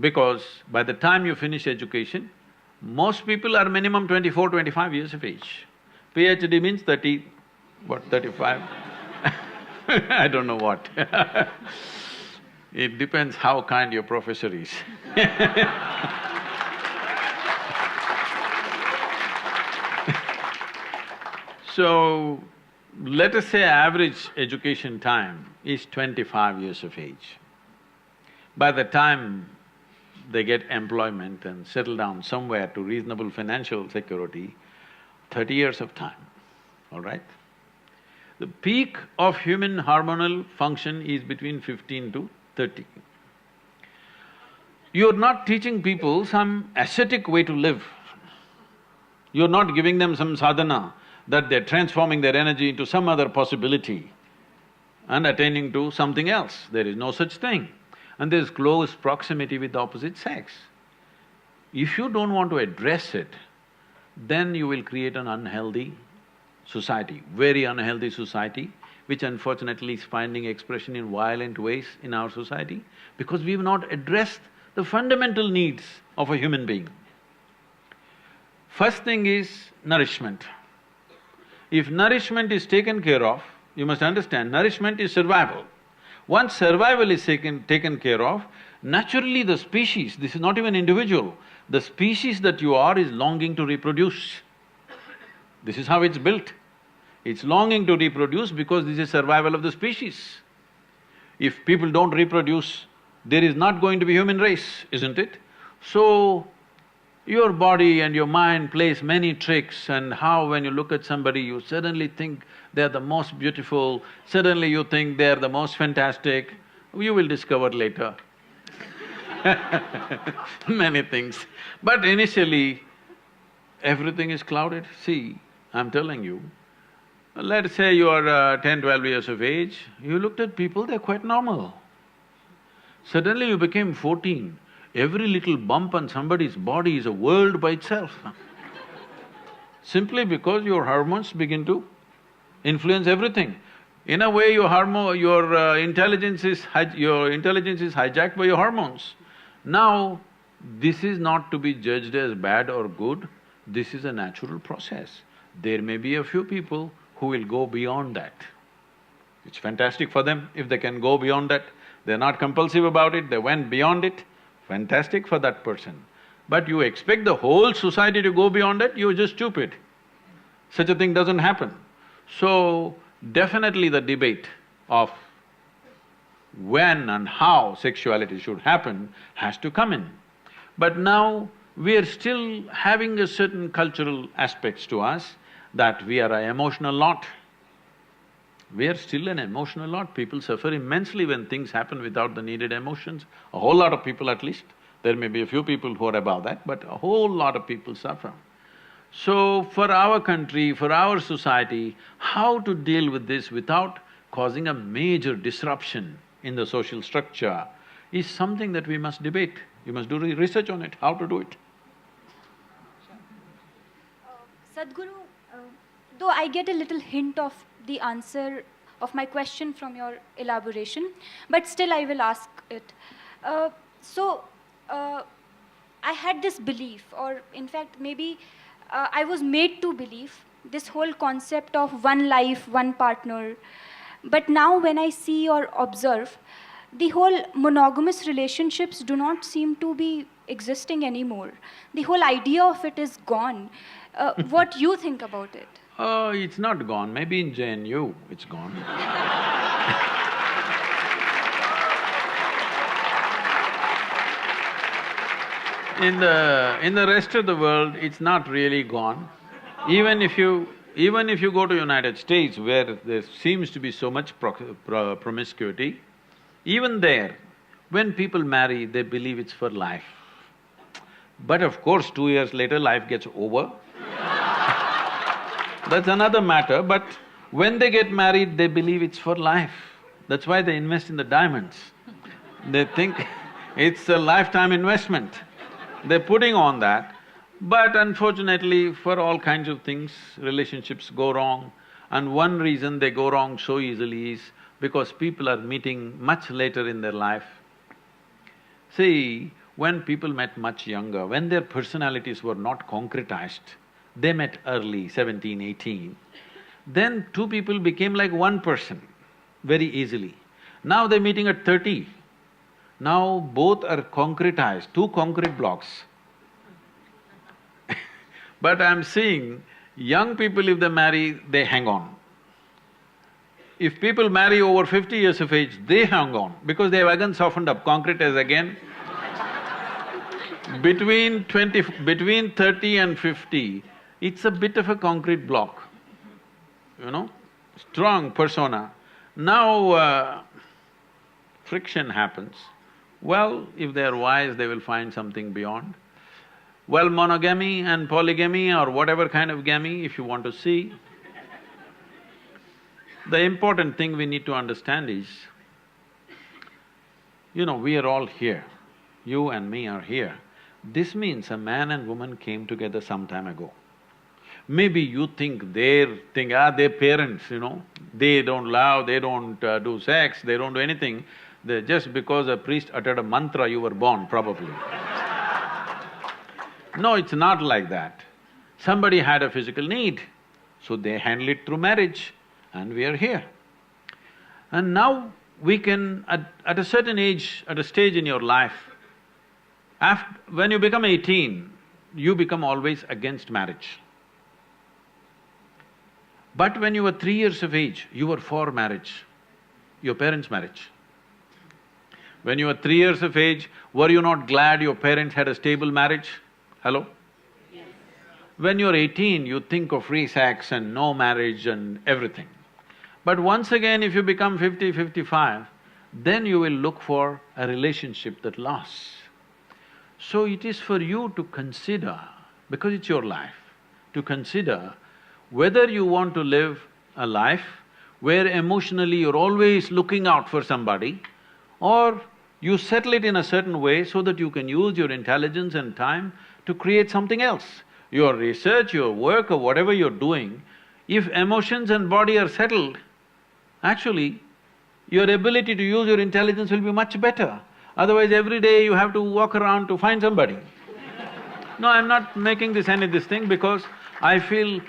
because by the time you finish education, most people are minimum 24, 25 years of age. PhD means 30, what, 35? I don't know what It depends how kind your professor is So, let us say average education time is 25 years of age. By the time they get employment and settle down somewhere to reasonable financial security, 30 years of time, all right? The peak of human hormonal function is between 15 to 30. You're not teaching people some ascetic way to live. You're not giving them some sadhana that they're transforming their energy into some other possibility and attaining to something else. There is no such thing. And there's close proximity with the opposite sex. If you don't want to address it, then you will create an unhealthy society, very unhealthy society, which unfortunately is finding expression in violent ways in our society because we've not addressed the fundamental needs of a human being. First thing is nourishment. If nourishment is taken care of, you must understand, nourishment is survival. Once survival is taken care of, naturally the species, this is not even individual, the species that you are is longing to reproduce. This is how it's built. It's longing to reproduce because this is survival of the species. If people don't reproduce, there is not going to be human race, isn't it? So, your body and your mind plays many tricks and how when you look at somebody, you suddenly think they're the most beautiful, suddenly you think they're the most fantastic, you will discover later many things. But initially, everything is clouded. See, I'm telling you, let's say you are 10, 12 years of age, you looked at people, they're quite normal. Suddenly you became 14. Every little bump on somebody's body is a world by itself. Simply because your hormones begin to influence everything. In a way, your intelligence is hijacked by your hormones. Now, this is not to be judged as bad or good, this is a natural process. There may be a few people who will go beyond that. It's fantastic for them if they can go beyond that. They're not compulsive about it, they went beyond it, fantastic for that person. But you expect the whole society to go beyond it, you're just stupid. Such a thing doesn't happen. So, definitely the debate of when and how sexuality should happen has to come in. But now, we are still having a certain cultural aspects to us that we are an emotional lot. We are still an emotional lot. People suffer immensely when things happen without the needed emotions. A whole lot of people at least. There may be a few people who are above that, but a whole lot of people suffer. So, for our country, for our society, how to deal with this without causing a major disruption in the social structure is something that we must debate. You must do research on it, how to do it. Sadhguru, though I get a little hint of the answer of my question from your elaboration, but still I will ask it. I had this belief, or in fact maybe I was made to believe this whole concept of one life, one partner. But now when I see or observe, the whole monogamous relationships do not seem to be existing anymore. The whole idea of it is gone. What do you think about it? It's not gone, maybe in JNU it's gone. In the rest of the world, it's not really gone. Even if you go to United States where there seems to be so much promiscuity, even there, when people marry, they believe it's for life. But of course, 2 years later, life gets over. That's another matter, but when they get married, they believe it's for life. That's why they invest in the diamonds. They think it's a lifetime investment. They're putting on that, but unfortunately, for all kinds of things, relationships go wrong. And one reason they go wrong so easily is because people are meeting much later in their life. See, when people met much younger, when their personalities were not concretized, they met early, 17, 18, then two people became like one person very easily. Now they're meeting at 30. Now both are concretized, two concrete blocks. But I'm seeing young people, if they marry, they hang on. If people marry over 50 years of age, they hang on because they have again softened up, concrete is again. Between 30 and 50, it's a bit of a concrete block, you know, strong persona. Now, friction happens. Well, if they are wise, they will find something beyond. Well, monogamy and polygamy or whatever kind of gamy, if you want to see, the important thing we need to understand is, you know, we are all here. You and me are here. This means a man and woman came together some time ago. Maybe you think their parents, you know, they don't love, they don't do sex, they don't do anything. Just because a priest uttered a mantra, you were born, probably. No, it's not like that. Somebody had a physical need, so they handle it through marriage, and we are here. And now we can, at a certain age, at a stage in your life, when you become 18, you become always against marriage. But when you were 3 years of age, you were for marriage, your parents' marriage. When you were 3 years of age, were you not glad your parents had a stable marriage? Hello? Yes. When you're 18, you think of free sex and no marriage and everything. But once again, if you become 50, 55, then you will look for a relationship that lasts. So it is for you to consider, because it's your life, to consider whether you want to live a life where emotionally you're always looking out for somebody, or You settle it in a certain way so that you can use your intelligence and time to create something else. Your research, your work or whatever you're doing, if emotions and body are settled, actually, your ability to use your intelligence will be much better. Otherwise, every day you have to walk around to find somebody. No, I'm not making this thing because I feel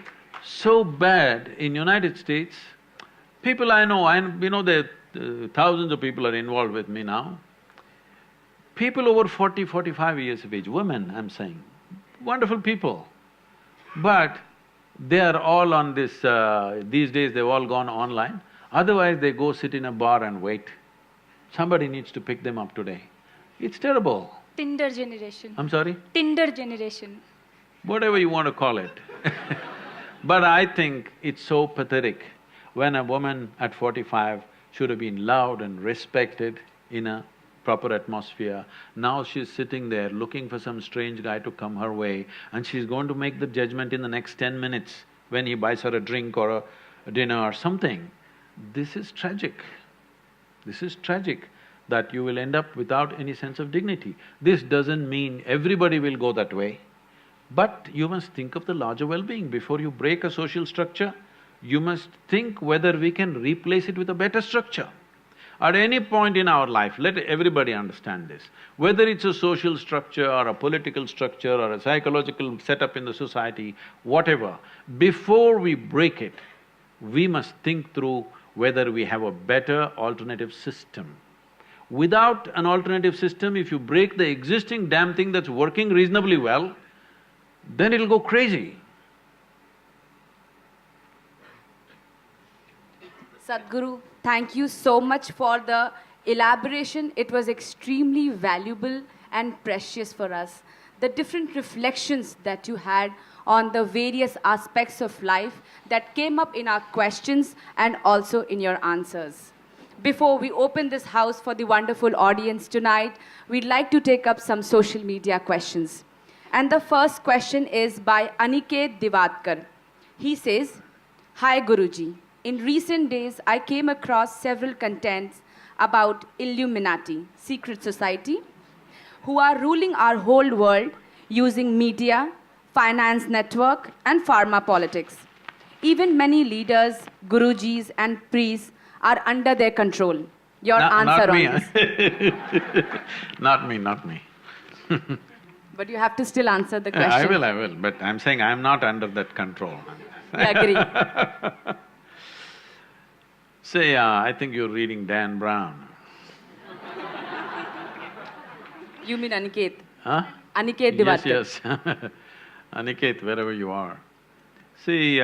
so bad in United States. People I know, that thousands of people are involved with me now. People over 40, 45 years of age, women I'm saying, wonderful people. But they are all on this… these days they've all gone online. Otherwise they go sit in a bar and wait. Somebody needs to pick them up today. It's terrible. Tinder generation. I'm sorry? Tinder generation. Whatever you want to call it. But I think it's so pathetic when a woman at 45 should have been loved and respected in a proper atmosphere. Now she's sitting there looking for some strange guy to come her way and she's going to make the judgment in the next 10 minutes when he buys her a drink or a dinner or something. This is tragic. This is tragic that you will end up without any sense of dignity. This doesn't mean everybody will go that way, but you must think of the larger well-being. Before you break a social structure, you must think whether we can replace it with a better structure. At any point in our life, let everybody understand this, whether it's a social structure or a political structure or a psychological setup in the society, whatever, before we break it, we must think through whether we have a better alternative system. Without an alternative system, if you break the existing damn thing that's working reasonably well, then it'll go crazy. Sadhguru, thank you so much for the elaboration. It was extremely valuable and precious for us. The different reflections that you had on the various aspects of life that came up in our questions and also in your answers. Before we open this house for the wonderful audience tonight, we'd like to take up some social media questions. And the first question is by Aniket Divadkar. He says, "Hi Guruji, in recent days I came across several contents about Illuminati, secret society, who are ruling our whole world using media, finance network and pharma politics. Even many leaders, Gurujis and priests are under their control. Your answer on this?" Not me. But you have to still answer the question. I will, but I'm saying I'm not under that control. I agree. Say, I think you're reading Dan Brown. You mean Aniket? Huh? Aniket Divadkar. Yes. Aniket, wherever you are. See,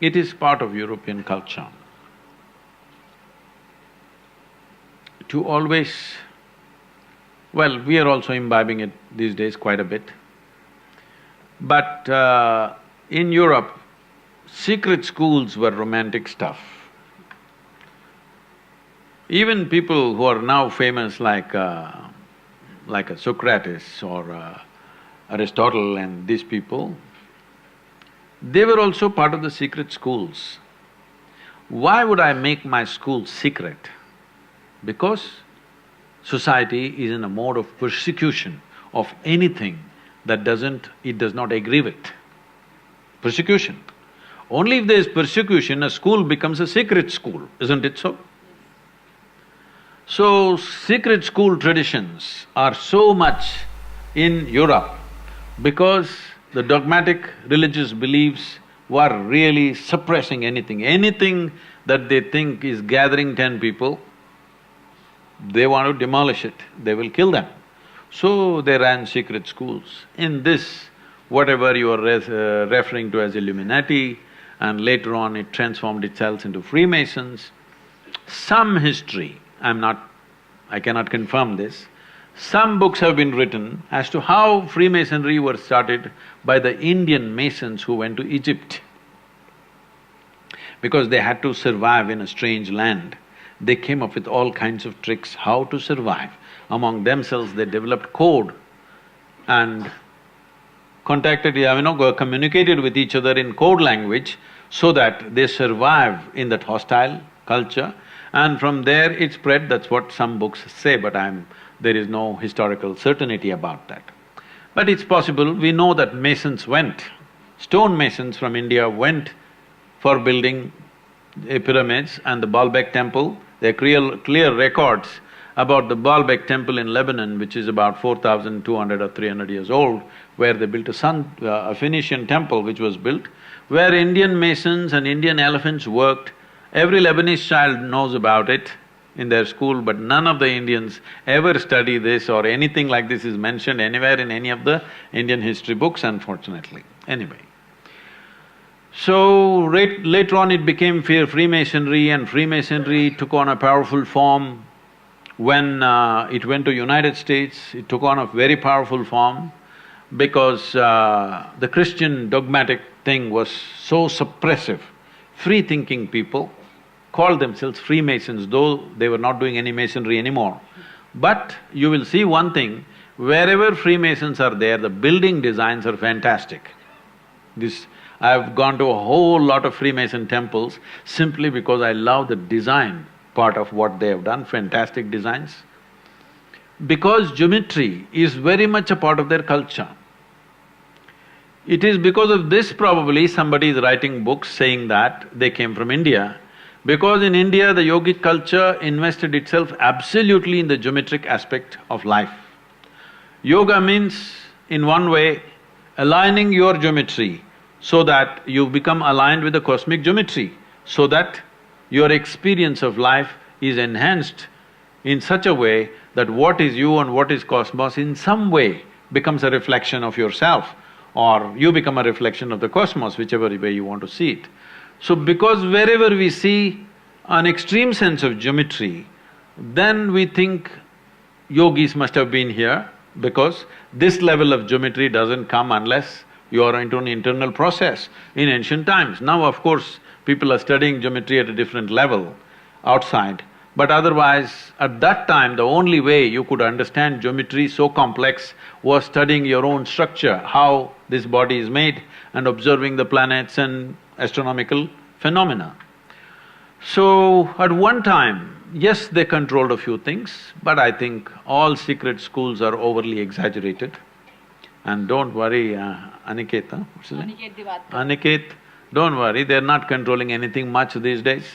it is part of European culture to always… well, we are also imbibing it these days quite a bit. But in Europe, secret schools were romantic stuff. Even people who are now famous like a Socrates or Aristotle and these people, they were also part of the secret schools. Why would I make my school secret? Because society is in a mode of persecution of anything that it does not agree with. Persecution. Only if there is persecution, a school becomes a secret school, isn't it so? So, secret school traditions are so much in Europe because the dogmatic religious beliefs were really suppressing anything that they think is gathering 10 people, they want to demolish it, they will kill them. So they ran secret schools. In this, whatever you are referring to as Illuminati, and later on it transformed itself into Freemasons, some history, I cannot confirm this, some books have been written as to how Freemasonry was started by the Indian Masons who went to Egypt. Because they had to survive in a strange land, they came up with all kinds of tricks how to survive. Among themselves, they developed code and communicated with each other in code language so that they survive in that hostile culture, and from there it spread, that's what some books say, but there is no historical certainty about that. But it's possible, we know that masons went, stone masons from India went for building pyramids and the Baalbek temple. There are clear records about the Baalbek temple in Lebanon, which is about 4,200 or 300 years old, where they built a Phoenician temple which was built, where Indian masons and Indian elephants worked. Every Lebanese child knows about it in their school, but none of the Indians ever study this or anything like this is mentioned anywhere in any of the Indian history books, unfortunately. Anyway. So, later on it became Freemasonry, and Freemasonry took on a powerful form. When it went to United States, it took on a very powerful form because the Christian dogmatic thing was so suppressive. Free-thinking people called themselves Freemasons, though they were not doing any masonry anymore. But you will see one thing, wherever Freemasons are there, the building designs are fantastic. I've gone to a whole lot of Freemason temples simply because I love the design part of what they have done, fantastic designs. Because geometry is very much a part of their culture. It is because of this probably somebody is writing books saying that they came from India, because in India the yogic culture invested itself absolutely in the geometric aspect of life. Yoga means, in one way, aligning your geometry so that you become aligned with the cosmic geometry, so that your experience of life is enhanced in such a way that what is you and what is cosmos in some way becomes a reflection of yourself, or you become a reflection of the cosmos, whichever way you want to see it. So because wherever we see an extreme sense of geometry, then we think yogis must have been here, because this level of geometry doesn't come unless you are into an internal process in ancient times. Now, of course, people are studying geometry at a different level outside, but otherwise, at that time, the only way you could understand geometry so complex was studying your own structure, how this body is made, and observing the planets and astronomical phenomena. So, at one time, yes, they controlled a few things, but I think all secret schools are overly exaggerated. And don't worry, Aniket, what's his name? Aniket, don't worry, they're not controlling anything much these days.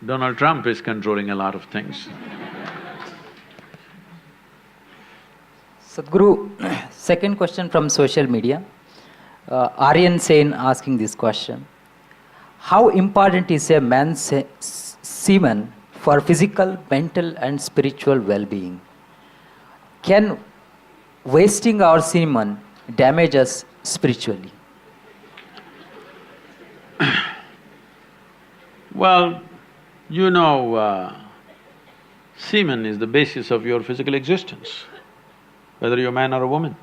Donald Trump is controlling a lot of things. Sadhguru, second question from social media. Aryan Sen asking this question. How important is a man's semen for physical, mental and spiritual well-being? Can wasting our semen damage us spiritually? Well, you know, semen is the basis of your physical existence, whether you're a man or a woman.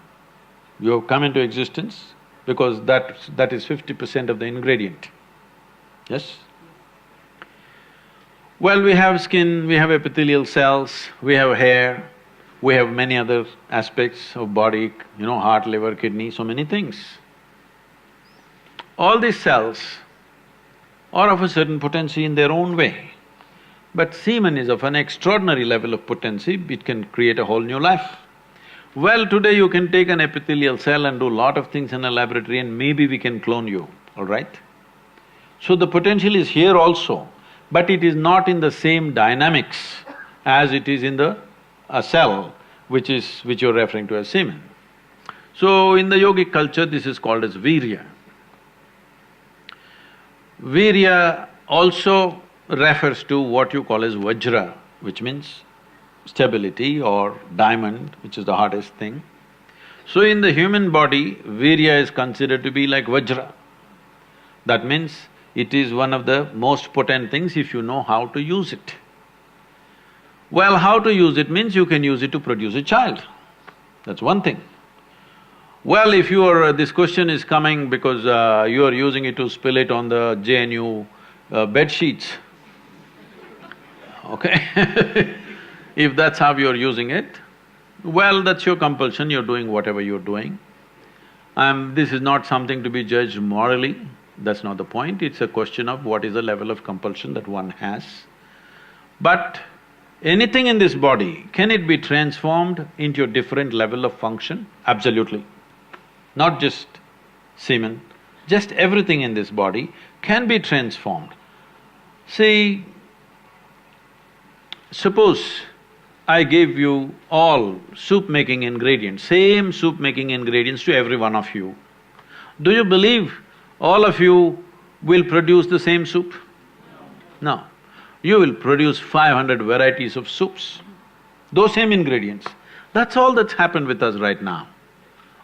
You have come into existence because that is 50% of the ingredient. Yes? Well, we have skin, we have epithelial cells, we have hair, we have many other aspects of body, heart, liver, kidney, so many things. All these cells are of a certain potency in their own way. But semen is of an extraordinary level of potency, it can create a whole new life. Well, today you can take an epithelial cell and do a lot of things in a laboratory and maybe we can clone you, all right? So the potential is here also, but it is not in the same dynamics as it is in a cell, which you're referring to as semen. So in the yogic culture, this is called as virya. Virya also refers to what you call as vajra, which means stability, or diamond, which is the hardest thing. So in the human body, virya is considered to be like vajra. That means it is one of the most potent things if you know how to use it. Well, how to use it means you can use it to produce a child, that's one thing. Well, if this question is coming because you are using it to spill it on the JNU bed sheets, okay? If that's how you're using it, well, that's your compulsion, you're doing whatever you're doing. This is not something to be judged morally, That's not the point, it's a question of what is the level of compulsion that one has. But anything in this body, can it be transformed into a different level of function? Absolutely. Not just semen, just everything in this body can be transformed. See, suppose I give you all soup-making ingredients, same soup-making ingredients to every one of you. Do you believe all of you will produce the same soup? No. You will produce 500 varieties of soups, those same ingredients. That's all that's happened with us right now.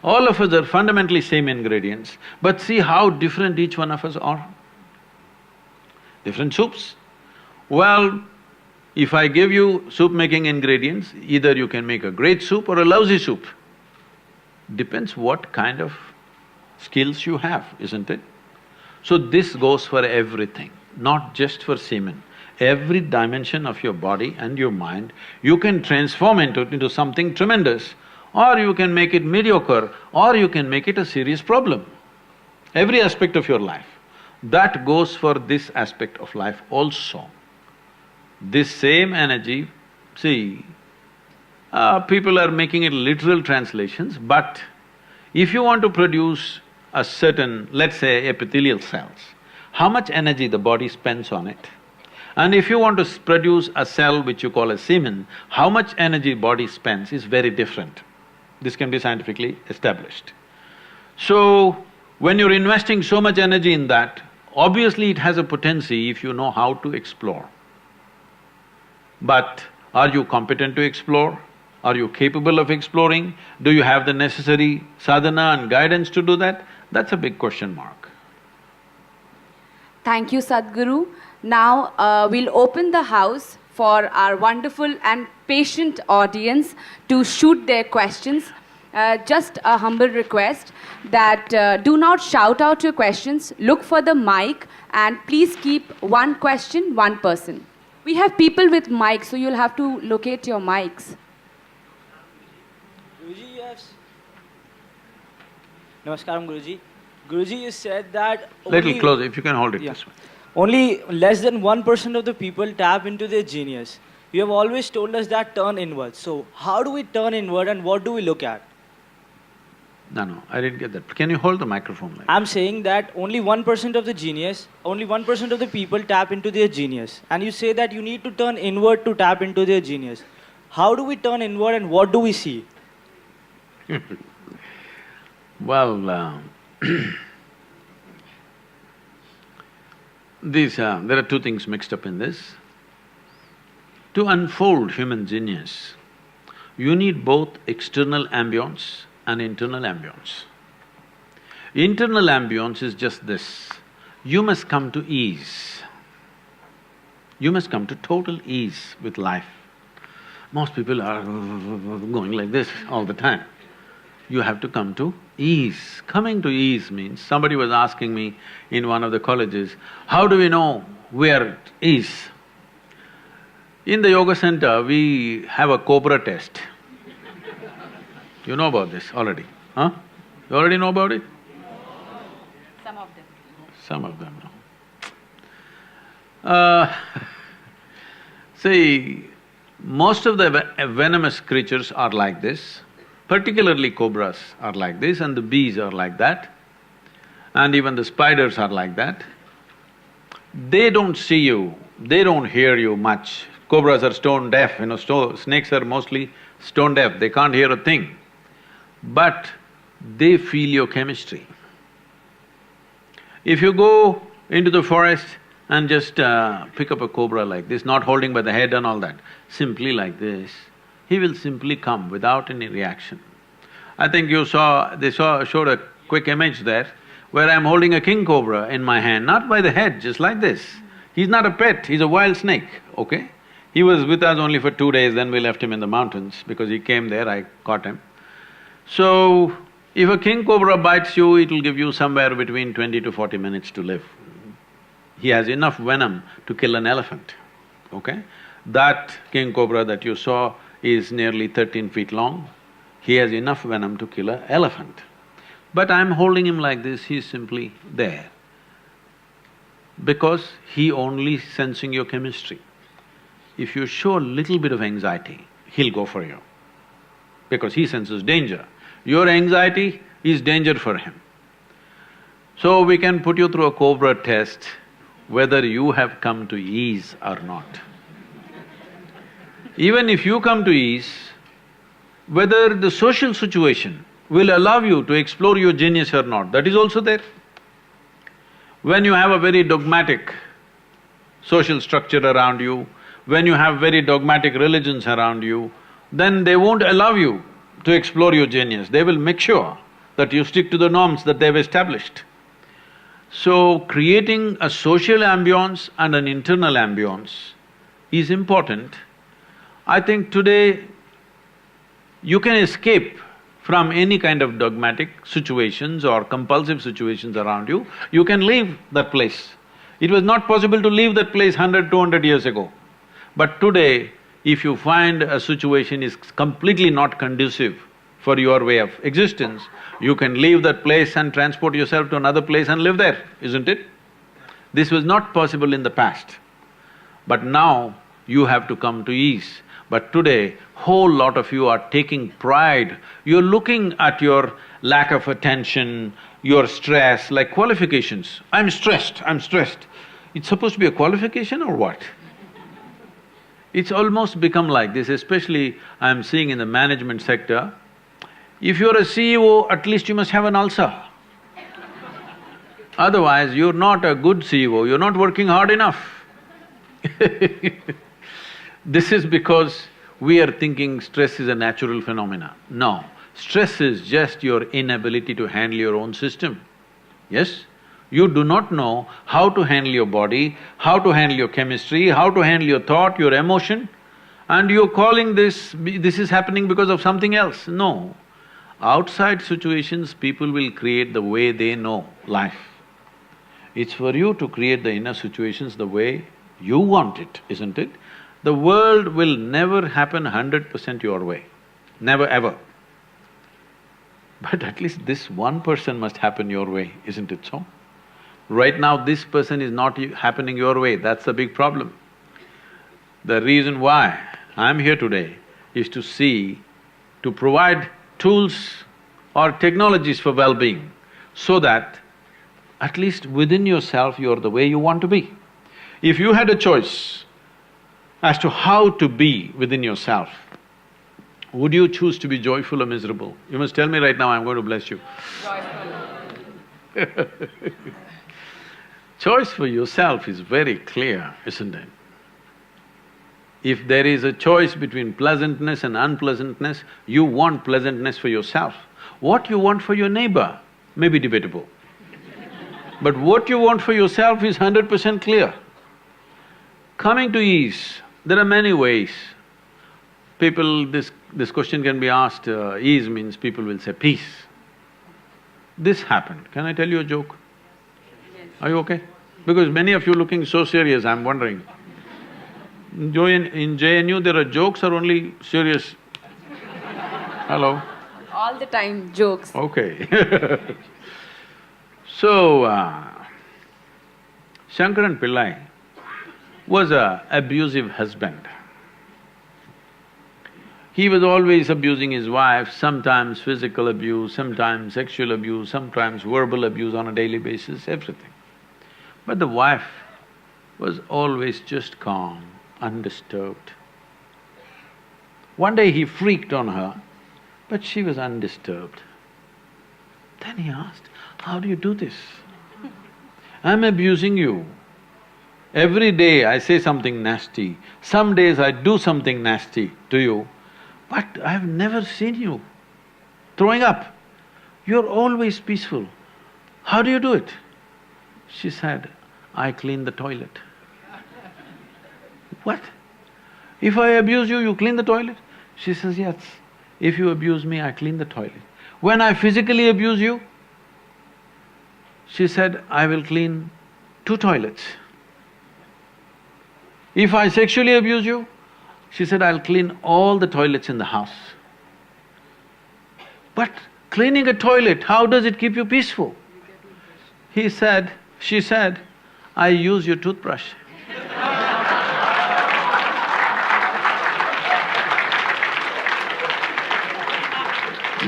All of us are fundamentally same ingredients, but see how different each one of us are. Different soups. Well, if I give you soup-making ingredients, either you can make a great soup or a lousy soup. Depends what kind of skills you have, isn't it? So this goes for everything, not just for semen. Every dimension of your body and your mind, you can transform into something tremendous, or you can make it mediocre, or you can make it a serious problem. Every aspect of your life. That goes for this aspect of life also. This same energy, see, people are making it literal translations, but if you want to produce a certain, let's say, epithelial cells, how much energy the body spends on it? And if you want to produce a cell which you call a semen, how much energy body spends is very different. This can be scientifically established. So, when you're investing so much energy in that, obviously it has a potency if you know how to explore. But are you competent to explore? Are you capable of exploring? Do you have the necessary sadhana and guidance to do that? That's a big question mark. Thank you, Sadhguru. Now, we'll open the house for our wonderful and patient audience to shoot their questions. Just a humble request that do not shout out your questions, look for the mic, and please keep one question, one person. We have people with mics, so you'll have to locate your mics. Guruji, yes. Namaskaram, Guruji. Guruji, you said that Little closer, if you can hold it this way. Only less than 1% of the people tap into their genius. You have always told us that turn inward. So, how do we turn inward and what do we look at? No, I didn't get that. Can you hold the microphone like I'm saying that only 1% of the genius, only 1% of the people tap into their genius. And you say that you need to turn inward to tap into their genius. How do we turn inward and what do we see? Well, there are two things mixed up in this. To unfold human genius, you need both external ambience and internal ambience. Internal ambience is just this: you must come to ease. You must come to total ease with life. Most people are going like this all the time. You have to come to ease. Coming to ease means, somebody was asking me in one of the colleges, how do we know where it is? In the yoga center, we have a cobra test. You know about this already, huh? You already know about it? Some of them. Some of them know. See, most of the venomous creatures are like this, particularly cobras are like this, and the bees are like that, and even the spiders are like that. They don't see you, they don't hear you much. Cobras are stone deaf, snakes are mostly stone deaf, they can't hear a thing. But they feel your chemistry. If you go into the forest and just pick up a cobra like this, not holding by the head and all that, simply like this, he will simply come without any reaction. I think you saw… showed a quick image there where I'm holding a king cobra in my hand, not by the head, just like this. He's not a pet, he's a wild snake, okay? He was with us only for 2 days, then we left him in the mountains because he came there, I caught him. So, if a king cobra bites you, it'll give you somewhere between 20 to 40 minutes to live. He has enough venom to kill an elephant, okay? That king cobra that you saw is nearly 13 feet long. He has enough venom to kill an elephant. But I'm holding him like this, he's simply there. because he only sensing your chemistry. If you show a little bit of anxiety, he'll go for you because he senses danger. Your anxiety is danger for him. So we can put you through a Cobra test whether you have come to ease or not. Even if you come to ease, whether the social situation will allow you to explore your genius or not, that is also there. When you have a very dogmatic social structure around you, when you have very dogmatic religions around you, then they won't allow you to explore your genius. They will make sure that you stick to the norms that they've established. So, creating a social ambience and an internal ambience is important. I think today you can escape from any kind of dogmatic situations or compulsive situations around you, you can leave that place. It was not possible to leave that place 100, 200 years ago. But today, if you find a situation is completely not conducive for your way of existence, you can leave that place and transport yourself to another place and live there, isn't it? This was not possible in the past, but now you have to come to ease. But today, whole lot of you are taking pride, you're looking at your lack of attention, your stress like qualifications. I'm stressed. It's supposed to be a qualification or what? It's almost become like this, especially I'm seeing in the management sector. If you're a CEO, at least you must have an ulcer. Otherwise, you're not a good CEO, you're not working hard enough. This is because we are thinking stress is a natural phenomena. No, stress is just your inability to handle your own system. Yes? You do not know how to handle your body, how to handle your chemistry, how to handle your thought, your emotion, and you're calling this is happening because of something else. No. Outside situations, people will create the way they know life. It's for you to create the inner situations the way you want it, isn't it? The world will never happen 100% your way, never ever. But at least this 1% must happen your way, isn't it so? Right now, this person is not happening your way, that's the big problem. The reason why I'm here today is to provide tools or technologies for well-being, so that at least within yourself you're the way you want to be. If you had a choice as to how to be within yourself, would you choose to be joyful or miserable? You must tell me right now, I'm going to bless you. Joyful. Choice for yourself is very clear, isn't it? If there is a choice between pleasantness and unpleasantness, you want pleasantness for yourself. What you want for your neighbor may be debatable. But what you want for yourself is 100% clear. Coming to ease, there are many ways. This question can be asked, ease means people will say peace. This happened, can I tell you a joke? Yes. Are you okay? Because many of you looking so serious, I'm wondering. In JNU, there are jokes or only serious? Hello? All the time, jokes. Okay. So, Shankaran Pillai was an abusive husband. He was always abusing his wife, sometimes physical abuse, sometimes sexual abuse, sometimes verbal abuse on a daily basis, everything. But the wife was always just calm, undisturbed. One day he freaked on her, but she was undisturbed. Then he asked, how do you do this? I'm abusing you. Every day I say something nasty, some days I do something nasty to you, but I've never seen you throwing up. You're always peaceful. How do you do it? She said, I clean the toilet. What? If I abuse you, you clean the toilet? She says, yes. If you abuse me, I clean the toilet. When I physically abuse you, she said, I will clean 2 toilets. If I sexually abuse you, she said, I'll clean all the toilets in the house. But cleaning a toilet, how does it keep you peaceful? She said, I use your toothbrush.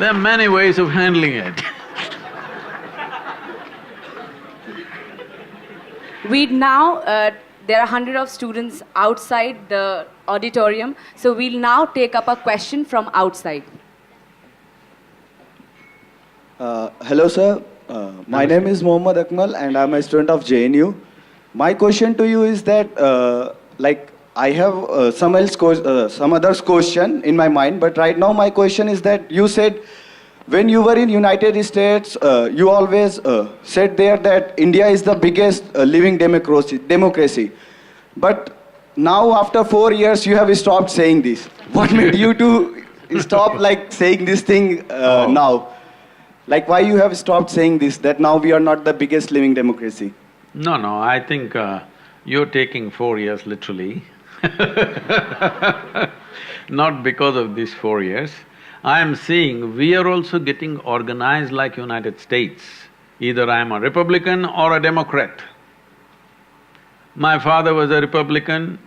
There are many ways of handling it. We now, there are hundreds of students outside the auditorium, so we'll now take up a question from outside. Hello, sir. My name is Mohammad Akmal, and I'm a student of JNU. My question to you is that, I have some others question in my mind, but right now my question is that you said when you were in United States, you always said there that India is the biggest living democracy. But now after 4 years, you have stopped saying this. What made you to stop saying this thing now? Like why you have stopped saying this, that now we are not the biggest living democracy? No, I think you're taking 4 years literally not because of these 4 years. I am seeing we are also getting organized like United States. Either I am a Republican or a Democrat. My father was a Republican,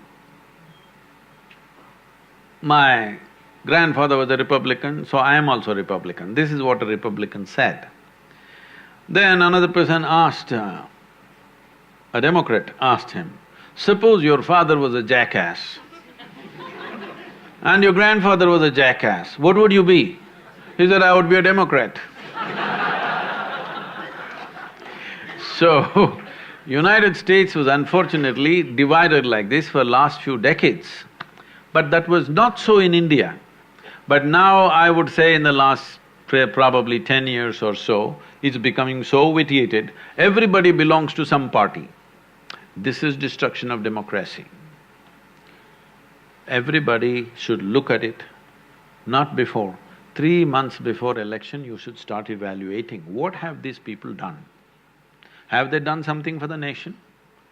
my grandfather was a Republican, so I am also Republican. This is what a Republican said. Then another person asked, a Democrat asked him, suppose your father was a jackass and your grandfather was a jackass, what would you be? He said, I would be a Democrat. So, United States was unfortunately divided like this for last few decades. But that was not so in India. But now I would say in the last probably 10 years or so, it's becoming so vitiated, everybody belongs to some party. This is destruction of democracy. Everybody should look at it, not before. 3 months before election, you should start evaluating, what have these people done? Have they done something for the nation?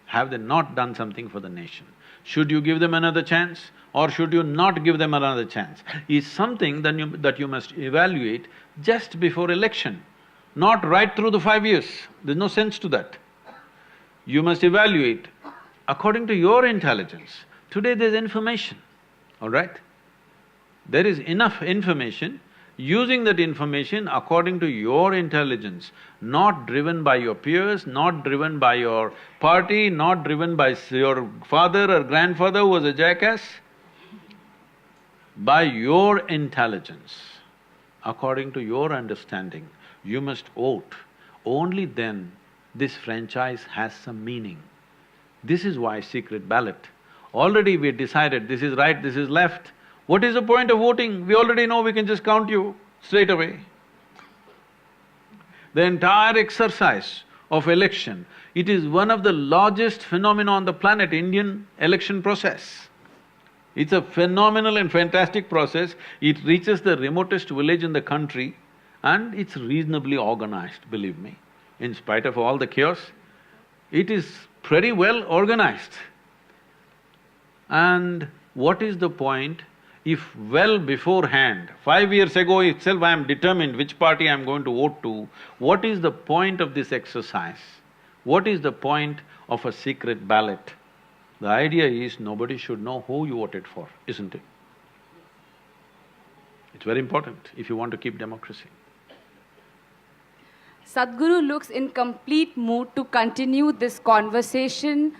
Have they not done something for the nation? Should you give them another chance or should you not give them another chance? Is something that you must evaluate just before election, not right through the 5 years. There's no sense to that. You must evaluate according to your intelligence. Today there's information, all right? There is enough information. Using that information according to your intelligence, not driven by your peers, not driven by your party, not driven by your father or grandfather who was a jackass, by your intelligence, according to your understanding, you must vote. Only then this franchise has some meaning. This is why secret ballot. Already we decided this is right, this is left. What is the point of voting? We already know we can just count you straight away. The entire exercise of election, it is one of the largest phenomena on the planet, Indian election process. It's a phenomenal and fantastic process. It reaches the remotest village in the country and it's reasonably organized, believe me. In spite of all the chaos, it is pretty well organized. And what is the point if well beforehand, 5 years ago itself I am determined which party I am going to vote to, what is the point of this exercise? What is the point of a secret ballot? The idea is nobody should know who you voted for, isn't it? It's very important if you want to keep democracy. Sadhguru looks in complete mood to continue this conversation.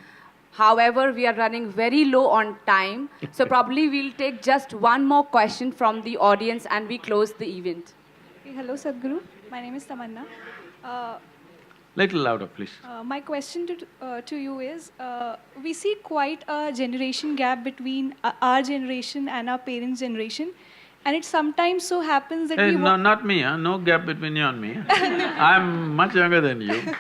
However, we are running very low on time, so probably we'll take just one more question from the audience and we close the event. Hello, Sadhguru. My name is Tamanna. Little louder, please. My question to you is, we see quite a generation gap between our generation and our parents' generation, and it sometimes so happens that Hey, no, not me, no gap between you and me. I'm much younger than you.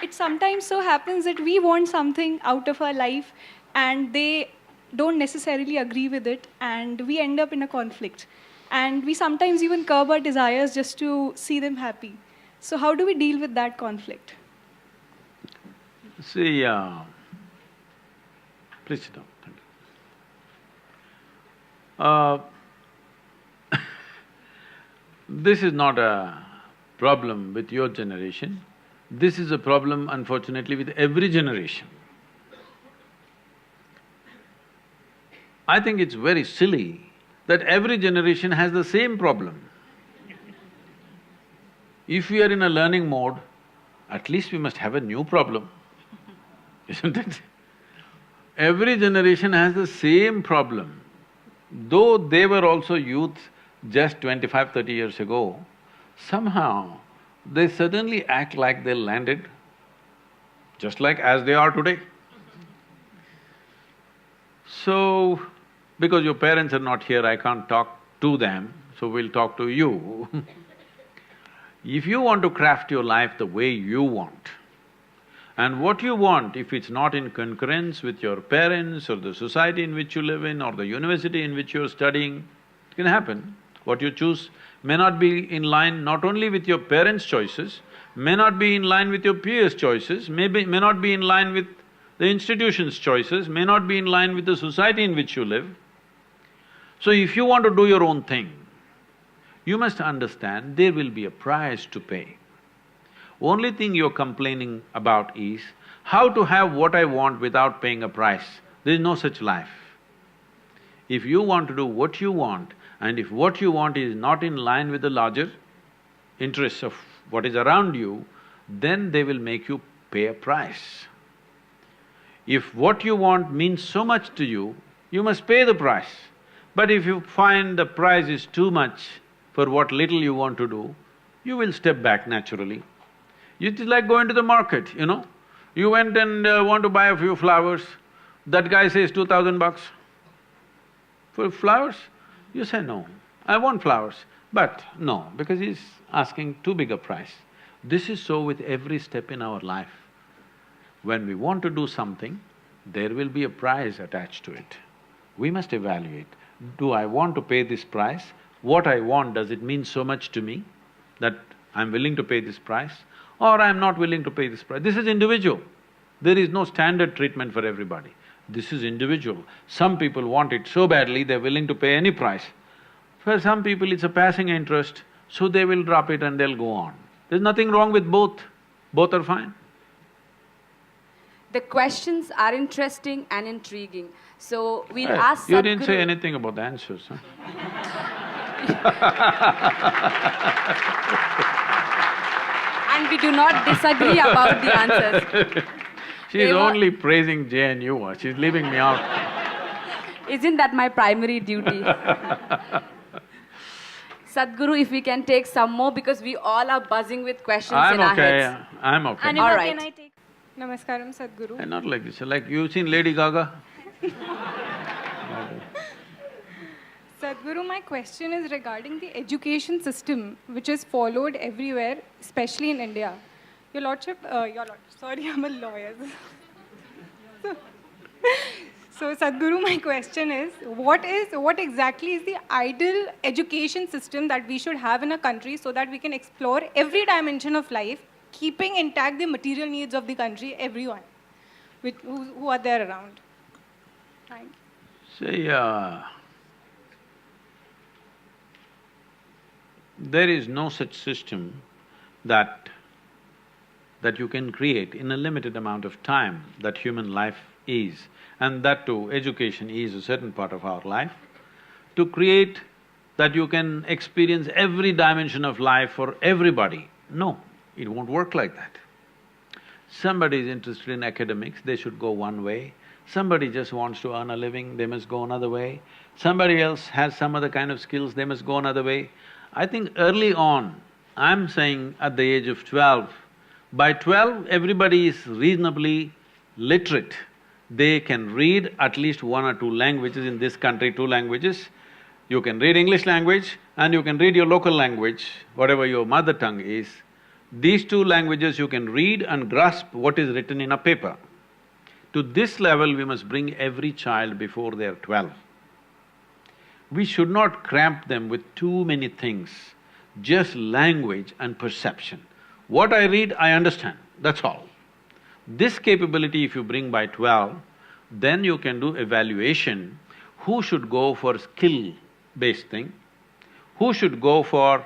It sometimes so happens that we want something out of our life and they don't necessarily agree with it and we end up in a conflict. And we sometimes even curb our desires just to see them happy. So how do we deal with that conflict? See, please sit down, thank you. This is not a problem with your generation. This is a problem, unfortunately, with every generation. I think it's very silly that every generation has the same problem. If we are in a learning mode, at least we must have a new problem, isn't it? Every generation has the same problem. Though they were also youth just 25, 30 years ago, somehow they suddenly act like they landed, just like as they are today. So, because your parents are not here, I can't talk to them, so we'll talk to you. If you want to craft your life the way you want, and what you want, if it's not in concurrence with your parents or the society in which you live in or the university in which you're studying, it can happen. What you choose may not be in line not only with your parents' choices, may not be in line with your peers' choices, may not be in line with the institution's choices, may not be in line with the society in which you live. So if you want to do your own thing, you must understand there will be a price to pay. Only thing you're complaining about is how to have what I want without paying a price. There is no such life. If you want to do what you want, and if what you want is not in line with the larger interests of what is around you, then they will make you pay a price. If what you want means so much to you, you must pay the price. But if you find the price is too much for what little you want to do, you will step back naturally. It is like going to the market, you know. You went and want to buy a few flowers, that guy says 2,000 bucks. For flowers? You say, no, I want flowers. But no, because he's asking too big a price. This is so with every step in our life. When we want to do something, there will be a price attached to it. We must evaluate, do I want to pay this price? What I want, does it mean so much to me that I'm willing to pay this price? Or I'm not willing to pay this price. This is individual. There is no standard treatment for everybody. This is individual. Some people want it so badly, they're willing to pay any price. For some people, it's a passing interest, so they will drop it and they'll go on. There's nothing wrong with both. Both are fine. The questions are interesting and intriguing. So we'll ask You didn't Sadhguru… say anything about the answers, huh? And we do not disagree about the answers. She's only praising JNU, she's leaving me out. Isn't that my primary duty? Sadhguru, if we can take some more, because we all are buzzing with questions in our heads. I'm okay. Anima, All right. can I take… Namaskaram, Sadhguru. Not like this, like you seen Lady Gaga? Sadhguru, my question is regarding the education system which is followed everywhere, especially in India. Your Lordship, sorry, I'm a lawyer. So, Sadhguru, my question is, what exactly is the ideal education system that we should have in a country so that we can explore every dimension of life, keeping intact the material needs of the country, everyone who are there around? Thank you. See, there is no such system that you can create in a limited amount of time that human life is, and that too, education is a certain part of our life. To create that you can experience every dimension of life for everybody, no, it won't work like that. Somebody is interested in academics, they should go one way. Somebody just wants to earn a living, they must go another way. Somebody else has some other kind of skills, they must go another way. I think early on, I'm saying at the age of 12, by 12, everybody is reasonably literate. They can read at least one or two languages in this country, 2 languages. You can read English language and you can read your local language, whatever your mother tongue is. These 2 languages you can read and grasp what is written in a paper. To this level, we must bring every child before they're 12. We should not cramp them with too many things, just language and perception. What I read, I understand, that's all. This capability if you bring by 12, then you can do evaluation, who should go for skill-based thing, who should go for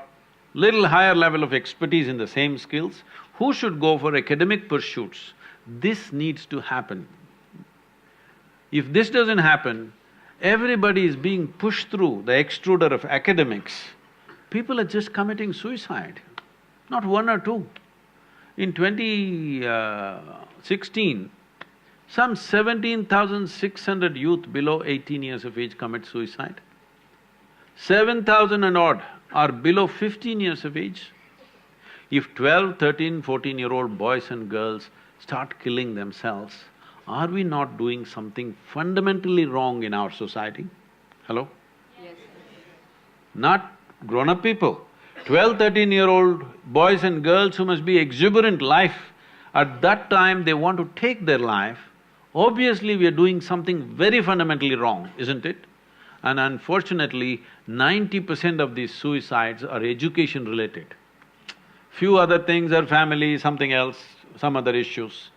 little higher level of expertise in the same skills, who should go for academic pursuits. This needs to happen. If this doesn't happen, everybody is being pushed through the extruder of academics. People are just committing suicide, not one or two. In 2016, some 17,600 youth below 18 years of age commit suicide. 7,000 and odd are below 15 years of age. If 12, 13, 14-year-old boys and girls start killing themselves, are we not doing something fundamentally wrong in our society? Hello? Yes. Not grown-up people. 12, 13-year-old boys and girls who must be exuberant life, at that time they want to take their life. Obviously, we are doing something very fundamentally wrong, isn't it? And unfortunately, 90% of these suicides are education-related. Few other things are family, something else, some other issues.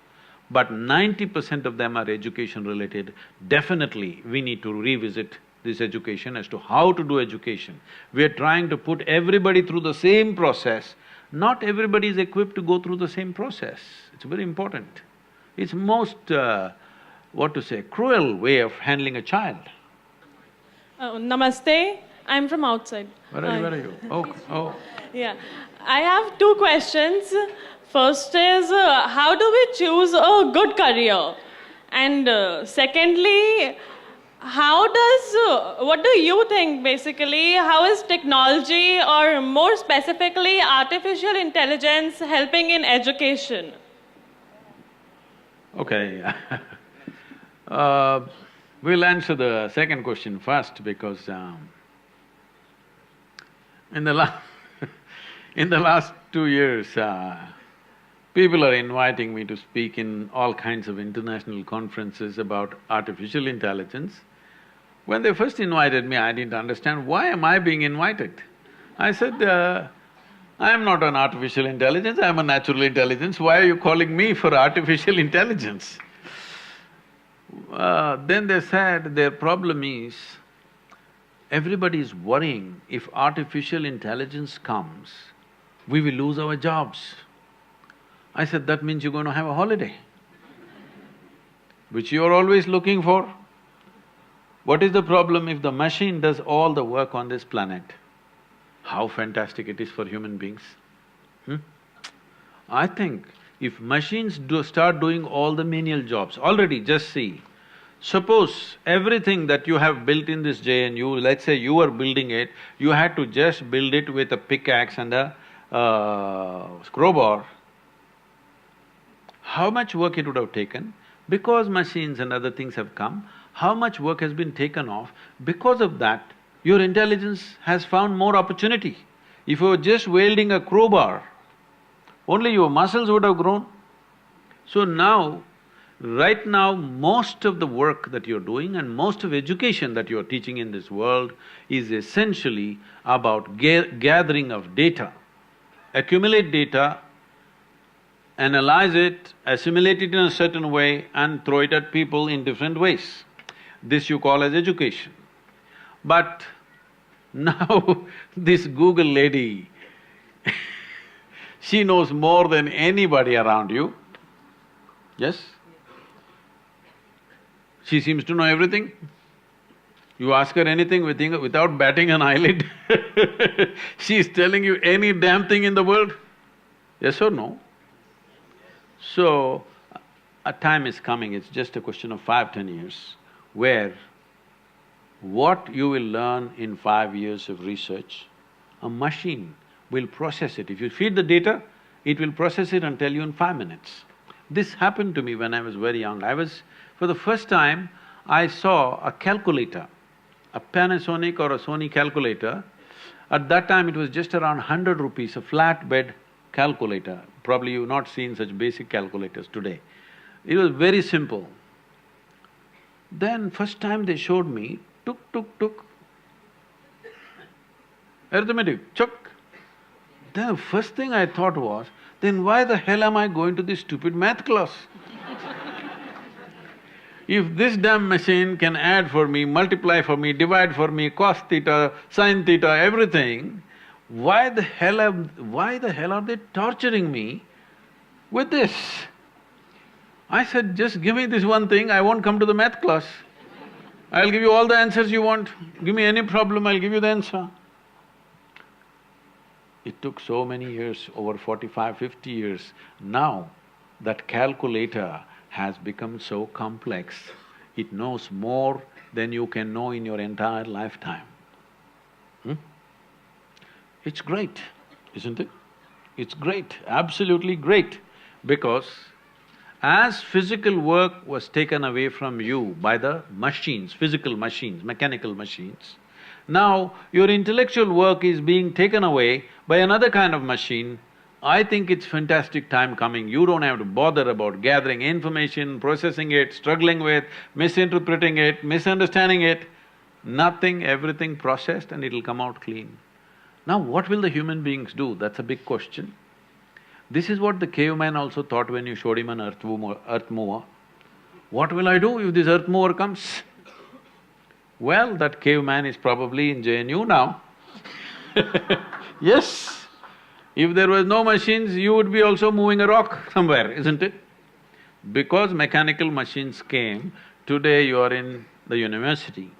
But 90% of them are education-related. Definitely, we need to revisit this education as to how to do education. We are trying to put everybody through the same process. Not everybody is equipped to go through the same process. It's very important. It's most, cruel way of handling a child. Namaste, I'm from outside. Where are you? Oh. Yeah, I have two questions. First is, how do we choose a good career? And secondly, what do you think basically, how is technology or more specifically artificial intelligence helping in education? Okay. We'll answer the second question first because in the last 2 years, people are inviting me to speak in all kinds of international conferences about artificial intelligence. When they first invited me, I didn't understand, why am I being invited? I said, I am not an artificial intelligence, I am a natural intelligence, why are you calling me for artificial intelligence? Then they said their problem is, everybody is worrying if artificial intelligence comes, we will lose our jobs. I said, that means you're going to have a holiday, which you're always looking for. What is the problem if the machine does all the work on this planet? How fantastic it is for human beings, I think if machines start doing all the menial jobs, already just see, suppose everything that you have built in this JNU, let's say you were building it, you had to just build it with a pickaxe and a crowbar, how much work it would have taken? Because machines and other things have come, how much work has been taken off? Because of that, your intelligence has found more opportunity. If you were just wielding a crowbar, only your muscles would have grown. So now, right now, most of the work that you're doing and most of education that you're teaching in this world is essentially about gathering of data. Accumulate data, analyze it, assimilate it in a certain way and throw it at people in different ways. This you call as education. But now this Google lady she knows more than anybody around you, yes? She seems to know everything. You ask her anything without batting an eyelid she's telling you any damn thing in the world, yes or no? So, a time is coming, it's just a question of 5–10 years, where what you will learn in 5 years of research, a machine will process it. If you feed the data, it will process it and tell you in 5 minutes. This happened to me when I was very young. For the first time, I saw a calculator, a Panasonic or a Sony calculator. At that time, it was just around 100 rupees, a flatbed calculator. Probably you've not seen such basic calculators today. It was very simple. Then first time they showed me, tuk, arithmetic, chuck. Then the first thing I thought was, then why the hell am I going to this stupid math class? If this damn machine can add for me, multiply for me, divide for me, cos theta, sin theta, everything, why the hell are they torturing me with this. I said, just give me this one thing, I won't come to the math class. I'll give you all the answers you want. Give me any problem, I'll give you the answer. It took so many years, over 45, 50 years. Now, that calculator has become so complex, it knows more than you can know in your entire lifetime. It's great, isn't it? It's great, absolutely great, because as physical work was taken away from you by the machines, physical machines, mechanical machines, now your intellectual work is being taken away by another kind of machine. I think it's fantastic time coming. You don't have to bother about gathering information, processing it, struggling with, misinterpreting it, misunderstanding it. Nothing, everything processed and it'll come out clean. Now what will the human beings do? That's a big question. This is what the caveman also thought when you showed him an earth mover. What will I do if this earth mover comes? Well, that caveman is probably in JNU now. Yes, if there was no machines, you would be also moving a rock somewhere, isn't it? Because mechanical machines came, today you are in the university.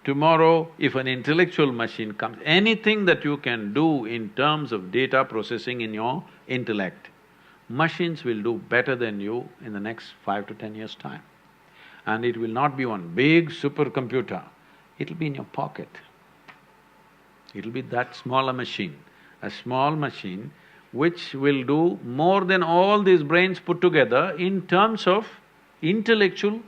Tomorrow, if an intellectual machine comes, anything that you can do in terms of data processing in your intellect, machines will do better than you in the next 5 to 10 years' time. And it will not be one big supercomputer, it'll be in your pocket. It'll be that small a small machine which will do more than all these brains put together in terms of intellectual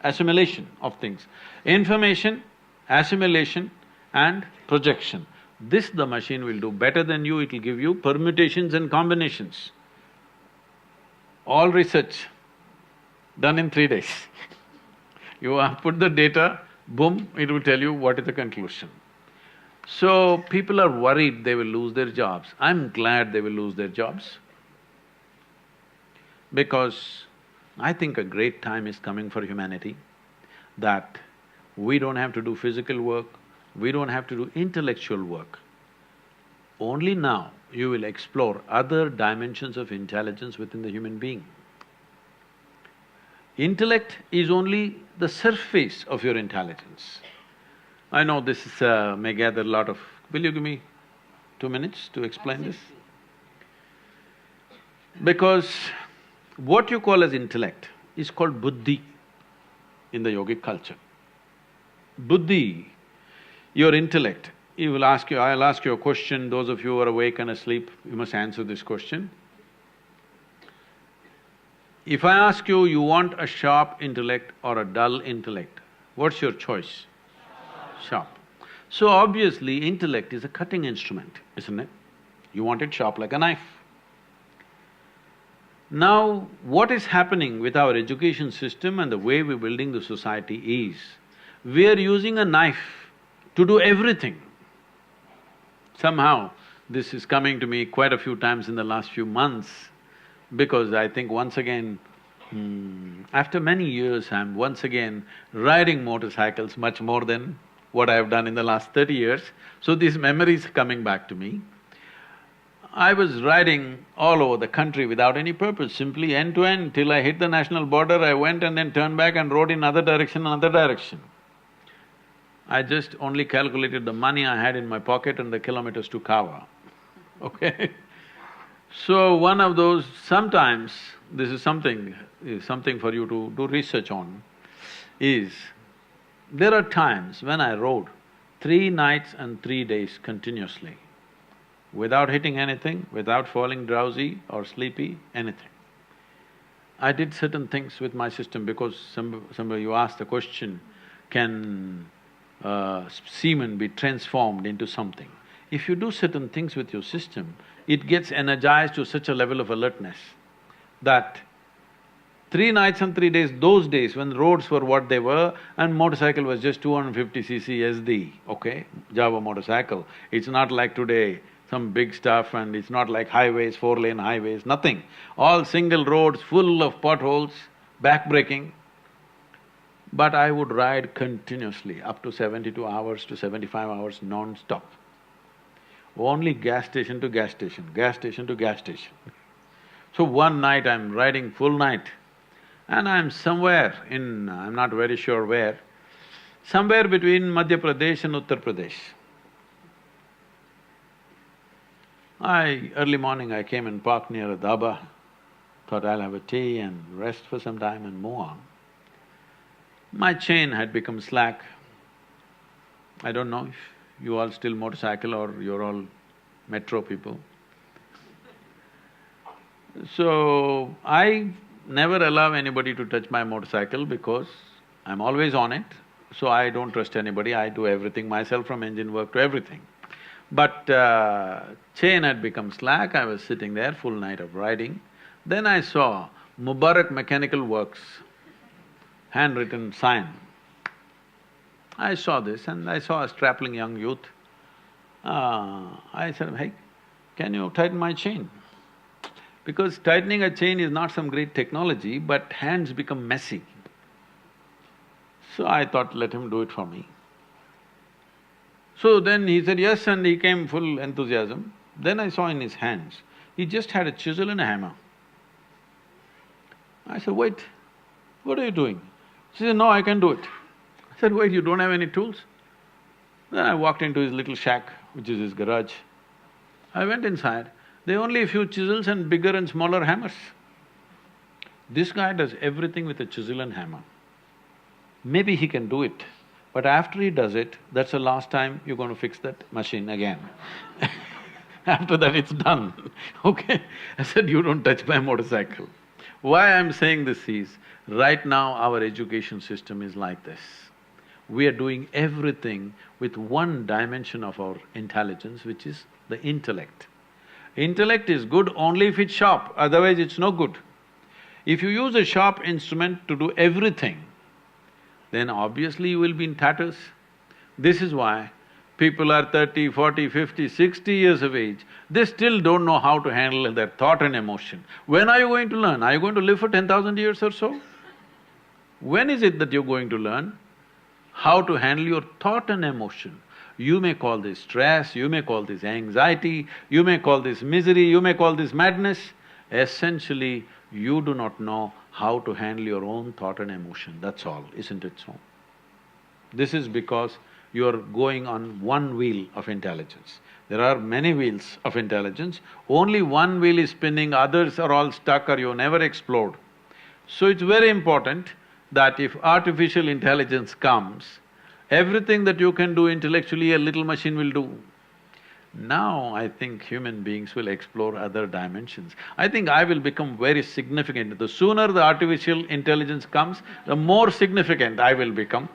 assimilation of things. Information, assimilation and projection. This the machine will do better than you, it'll give you permutations and combinations. All research done in 3 days. You put the data, boom, it will tell you what is the conclusion. So, people are worried they will lose their jobs. I'm glad they will lose their jobs, because I think a great time is coming for humanity, that we don't have to do physical work, we don't have to do intellectual work. Only now you will explore other dimensions of intelligence within the human being. Intellect is only the surface of your intelligence. I know this may gather a lot of… Will you give me 2 minutes to explain this? Because what you call as intellect is called buddhi in the yogic culture. Buddhi, your intellect, I'll ask you a question, those of you who are awake and asleep, you must answer this question. If I ask you, you want a sharp intellect or a dull intellect, what's your choice? Sharp. So obviously, intellect is a cutting instrument, isn't it? You want it sharp like a knife. Now, what is happening with our education system and the way we're building the society is, we are using a knife to do everything. Somehow, this is coming to me quite a few times in the last few months, because I think once again, after many years, I'm once again riding motorcycles much more than what I've done in the last 30 years. So these memories are coming back to me. I was riding all over the country without any purpose, simply end to end, till I hit the national border, I went and then turned back and rode in another direction. I just only calculated the money I had in my pocket and the kilometers to cover, okay? So one of those… sometimes, this is something for you to do research on, is there are times when I rode 3 nights and 3 days continuously, without hitting anything, without falling drowsy or sleepy, anything. I did certain things with my system, because somebody you asked the question, can semen be transformed into something? If you do certain things with your system, it gets energized to such a level of alertness that 3 nights and 3 days, those days when roads were what they were and motorcycle was just 250cc SD, okay, Java motorcycle. It's not like today, some big stuff, and it's not like highways, 4-lane highways, nothing. All single roads full of potholes, backbreaking. But I would ride continuously up to 72 hours to 75 hours non-stop. Only gas station to gas station, gas station to gas station. So one night I'm riding full night and I'm somewhere in… I'm not very sure where, somewhere between Madhya Pradesh and Uttar Pradesh. Early morning I came and parked near a dhaba, thought I'll have a tea and rest for some time and move on. My chain had become slack. I don't know if you all still motorcycle or you're all metro people. So, I never allow anybody to touch my motorcycle because I'm always on it, so I don't trust anybody, I do everything myself from engine work to everything. But chain had become slack, I was sitting there, full night of riding. Then I saw Mubarak Mechanical Works, handwritten sign. I saw this and I saw a strapping young youth. I said, hey, can you tighten my chain? Because tightening a chain is not some great technology, but hands become messy. So I thought, let him do it for me. So then he said yes and he came full enthusiasm. Then I saw in his hands, he just had a chisel and a hammer. I said, wait, what are you doing? She said, no, I can do it. I said, wait, you don't have any tools? Then I walked into his little shack, which is his garage. I went inside, there are only a few chisels and bigger and smaller hammers. This guy does everything with a chisel and hammer. Maybe he can do it, but after he does it, that's the last time you're going to fix that machine again. After that, it's done, okay? I said, you don't touch my motorcycle. Why I'm saying this is, right now our education system is like this. We are doing everything with one dimension of our intelligence, which is the intellect. Intellect is good only if it's sharp, otherwise it's no good. If you use a sharp instrument to do everything, then obviously you will be in tatters. This is why people are 30, 40, 50, 60 years of age, they still don't know how to handle their thought and emotion. When are you going to learn? Are you going to live for 10,000 years or so? When is it that you're going to learn how to handle your thought and emotion? You may call this stress, you may call this anxiety, you may call this misery, you may call this madness. Essentially, you do not know how to handle your own thought and emotion, that's all, isn't it so? This is because you're going on one wheel of intelligence. There are many wheels of intelligence, only one wheel is spinning, others are all stuck or you never explode. So it's very important that if artificial intelligence comes, everything that you can do intellectually, a little machine will do. Now I think human beings will explore other dimensions. I think I will become very significant. The sooner the artificial intelligence comes, the more significant I will become,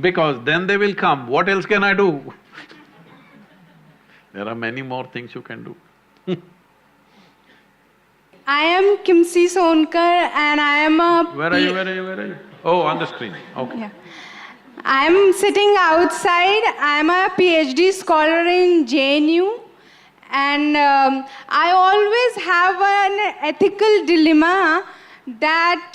because then they will come, what else can I do? There are many more things you can do. I am Kimsi Sonkar and I am a… Where are you? Oh, on the screen, okay. Yeah. I am sitting outside, I am a PhD scholar in JNU and I always have an ethical dilemma that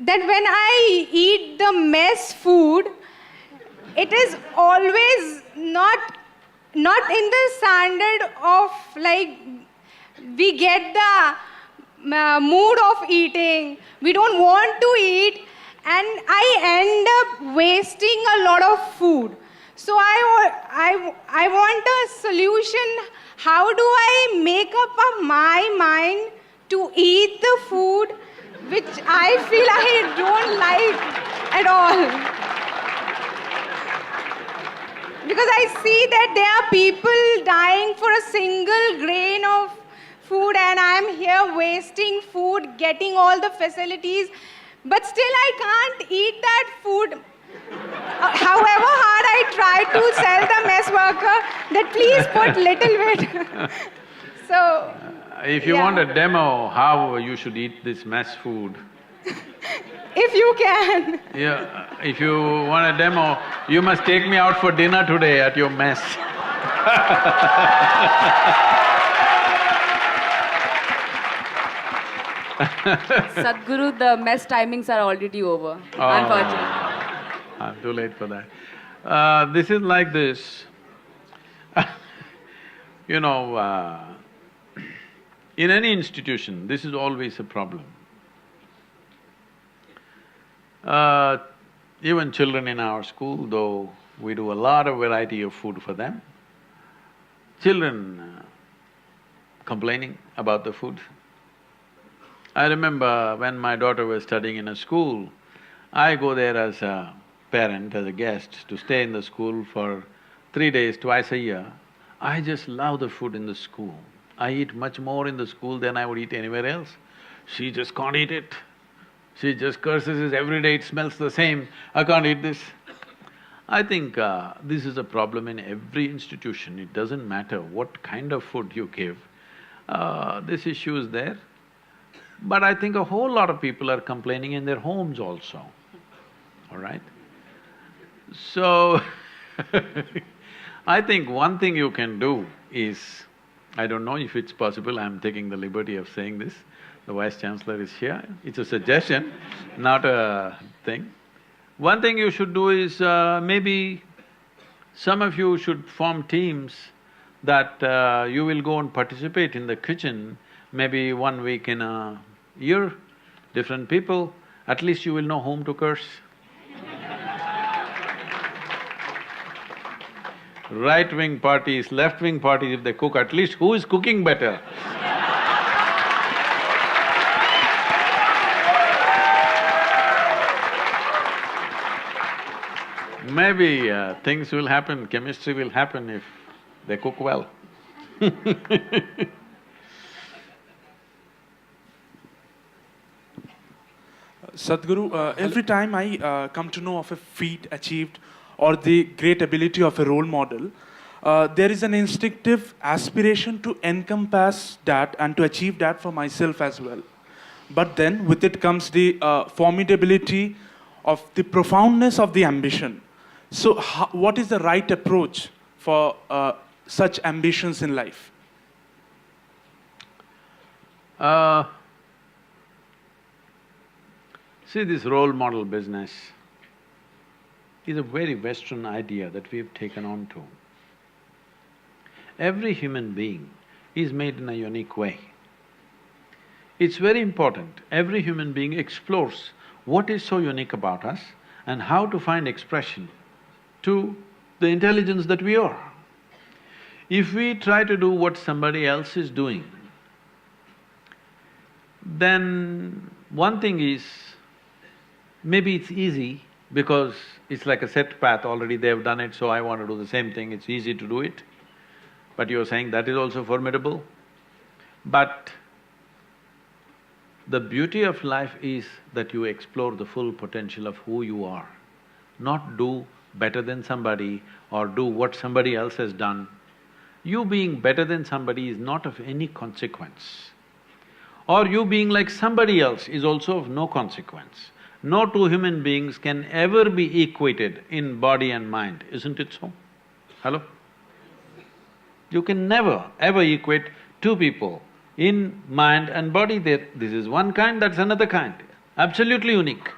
when I eat the mess food, it is always not in the standard of like, we get the mood of eating, we don't want to eat, and I end up wasting a lot of food. So I want a solution. How do I make up my mind to eat the food which I feel I don't like at all? Because I see that there are people dying for a single grain of food and I'm here wasting food, getting all the facilities, but still I can't eat that food. However hard I try to sell the mess worker that please put little bit. So, if you want a demo how you should eat this mess food, if you can. yeah, if you want a demo, you must take me out for dinner today at your mess. Sadhguru, the mess timings are already over, unfortunately. I'm too late for that. This is like this. You know, In any institution, this is always a problem. Even children in our school, though we do a lot of variety of food for them, children complaining about the food. I remember when my daughter was studying in a school, I go there as a parent, as a guest, to stay in the school for 3 days, twice a year. I just love the food in the school. I eat much more in the school than I would eat anywhere else. She just can't eat it. She just curses it every day, it smells the same, I can't eat this. I think this is a problem in every institution, it doesn't matter what kind of food you give, this issue is there. But I think a whole lot of people are complaining in their homes also, all right? So I think one thing you can do is, I don't know if it's possible, I'm taking the liberty of saying this, the Vice-Chancellor is here, it's a suggestion, not a thing. One thing you should do is, maybe some of you should form teams that you will go and participate in the kitchen, maybe 1 week in a year, different people, at least you will know whom to curse. Right-wing parties, left-wing parties, if they cook, at least who is cooking better? Maybe things will happen, chemistry will happen if they cook well. Sadhguru, every time I come to know of a feat achieved or the great ability of a role model, there is an instinctive aspiration to encompass that and to achieve that for myself as well. But then with it comes the formidability of the profoundness of the ambition. So what is the right approach for such ambitions in life? See, this role model business is a very Western idea that we've taken on to. Every human being is made in a unique way. It's very important, every human being explores what is so unique about us and how to find expression to the intelligence that we are. If we try to do what somebody else is doing, then one thing is, maybe it's easy because it's like a set path, already they've done it, so I want to do the same thing, it's easy to do it. But you're saying that is also formidable. But the beauty of life is that you explore the full potential of who you are, not do better than somebody or do what somebody else has done. You being better than somebody is not of any consequence. Or you being like somebody else is also of no consequence. No two human beings can ever be equated in body and mind, isn't it so? Hello? You can never ever equate two people in mind and body. This is one kind, that's another kind, absolutely unique.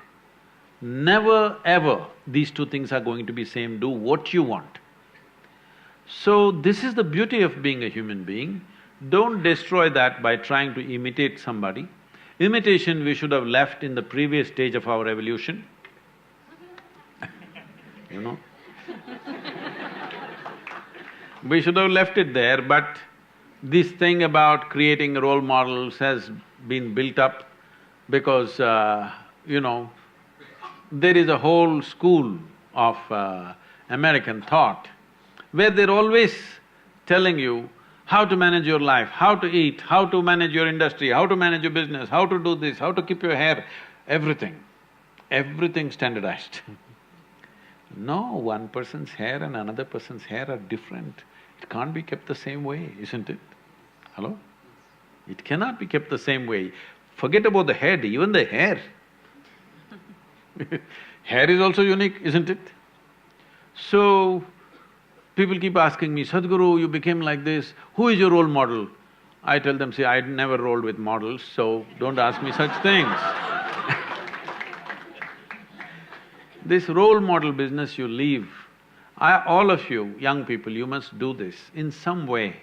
Never ever these two things are going to be same, do what you want. So this is the beauty of being a human being. Don't destroy that by trying to imitate somebody. Imitation we should have left in the previous stage of our evolution. You know? We should have left it there, but this thing about creating role models has been built up because, you know, there is a whole school of American thought where they're always telling you how to manage your life, how to eat, how to manage your industry, how to manage your business, how to do this, how to keep your hair, everything standardized. No, one person's hair and another person's hair are different. It can't be kept the same way, isn't it? Hello? It cannot be kept the same way. Forget about the head, even the hair. Hair is also unique, isn't it? So, people keep asking me, Sadhguru, you became like this, who is your role model? I tell them, see, I never rolled with models, so don't ask me such things. This role model business you leave, all of you, young people, you must do this in some way.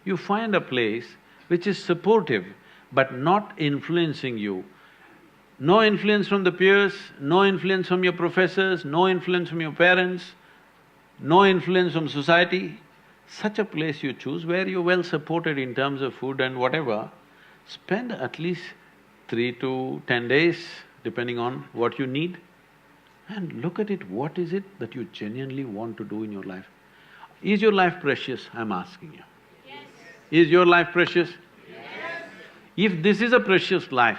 You find a place which is supportive but not influencing you. No influence from the peers, no influence from your professors, no influence from your parents, no influence from society. Such a place you choose where you're well supported in terms of food and whatever. Spend at least 3 to 10 days, depending on what you need, and look at it, what is it that you genuinely want to do in your life? Is your life precious, I'm asking you? Yes. Is your life precious? Yes. If this is a precious life,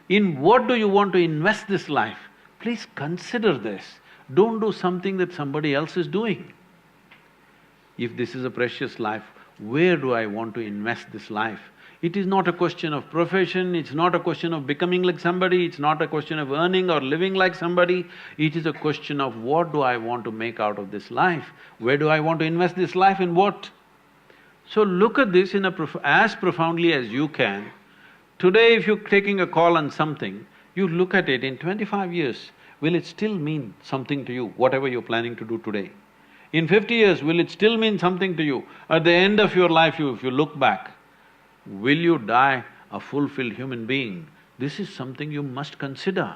in what do you want to invest this life? Please consider this. Don't do something that somebody else is doing. If this is a precious life, where do I want to invest this life? It is not a question of profession, it's not a question of becoming like somebody, it's not a question of earning or living like somebody. It is a question of what do I want to make out of this life? Where do I want to invest this life, in what? So look at this in as profoundly as you can. Today if you're taking a call on something, you look at it, in 25 years, will it still mean something to you, whatever you're planning to do today? In 50 years, will it still mean something to you? At the end of your life, if you look back, will you die a fulfilled human being? This is something you must consider,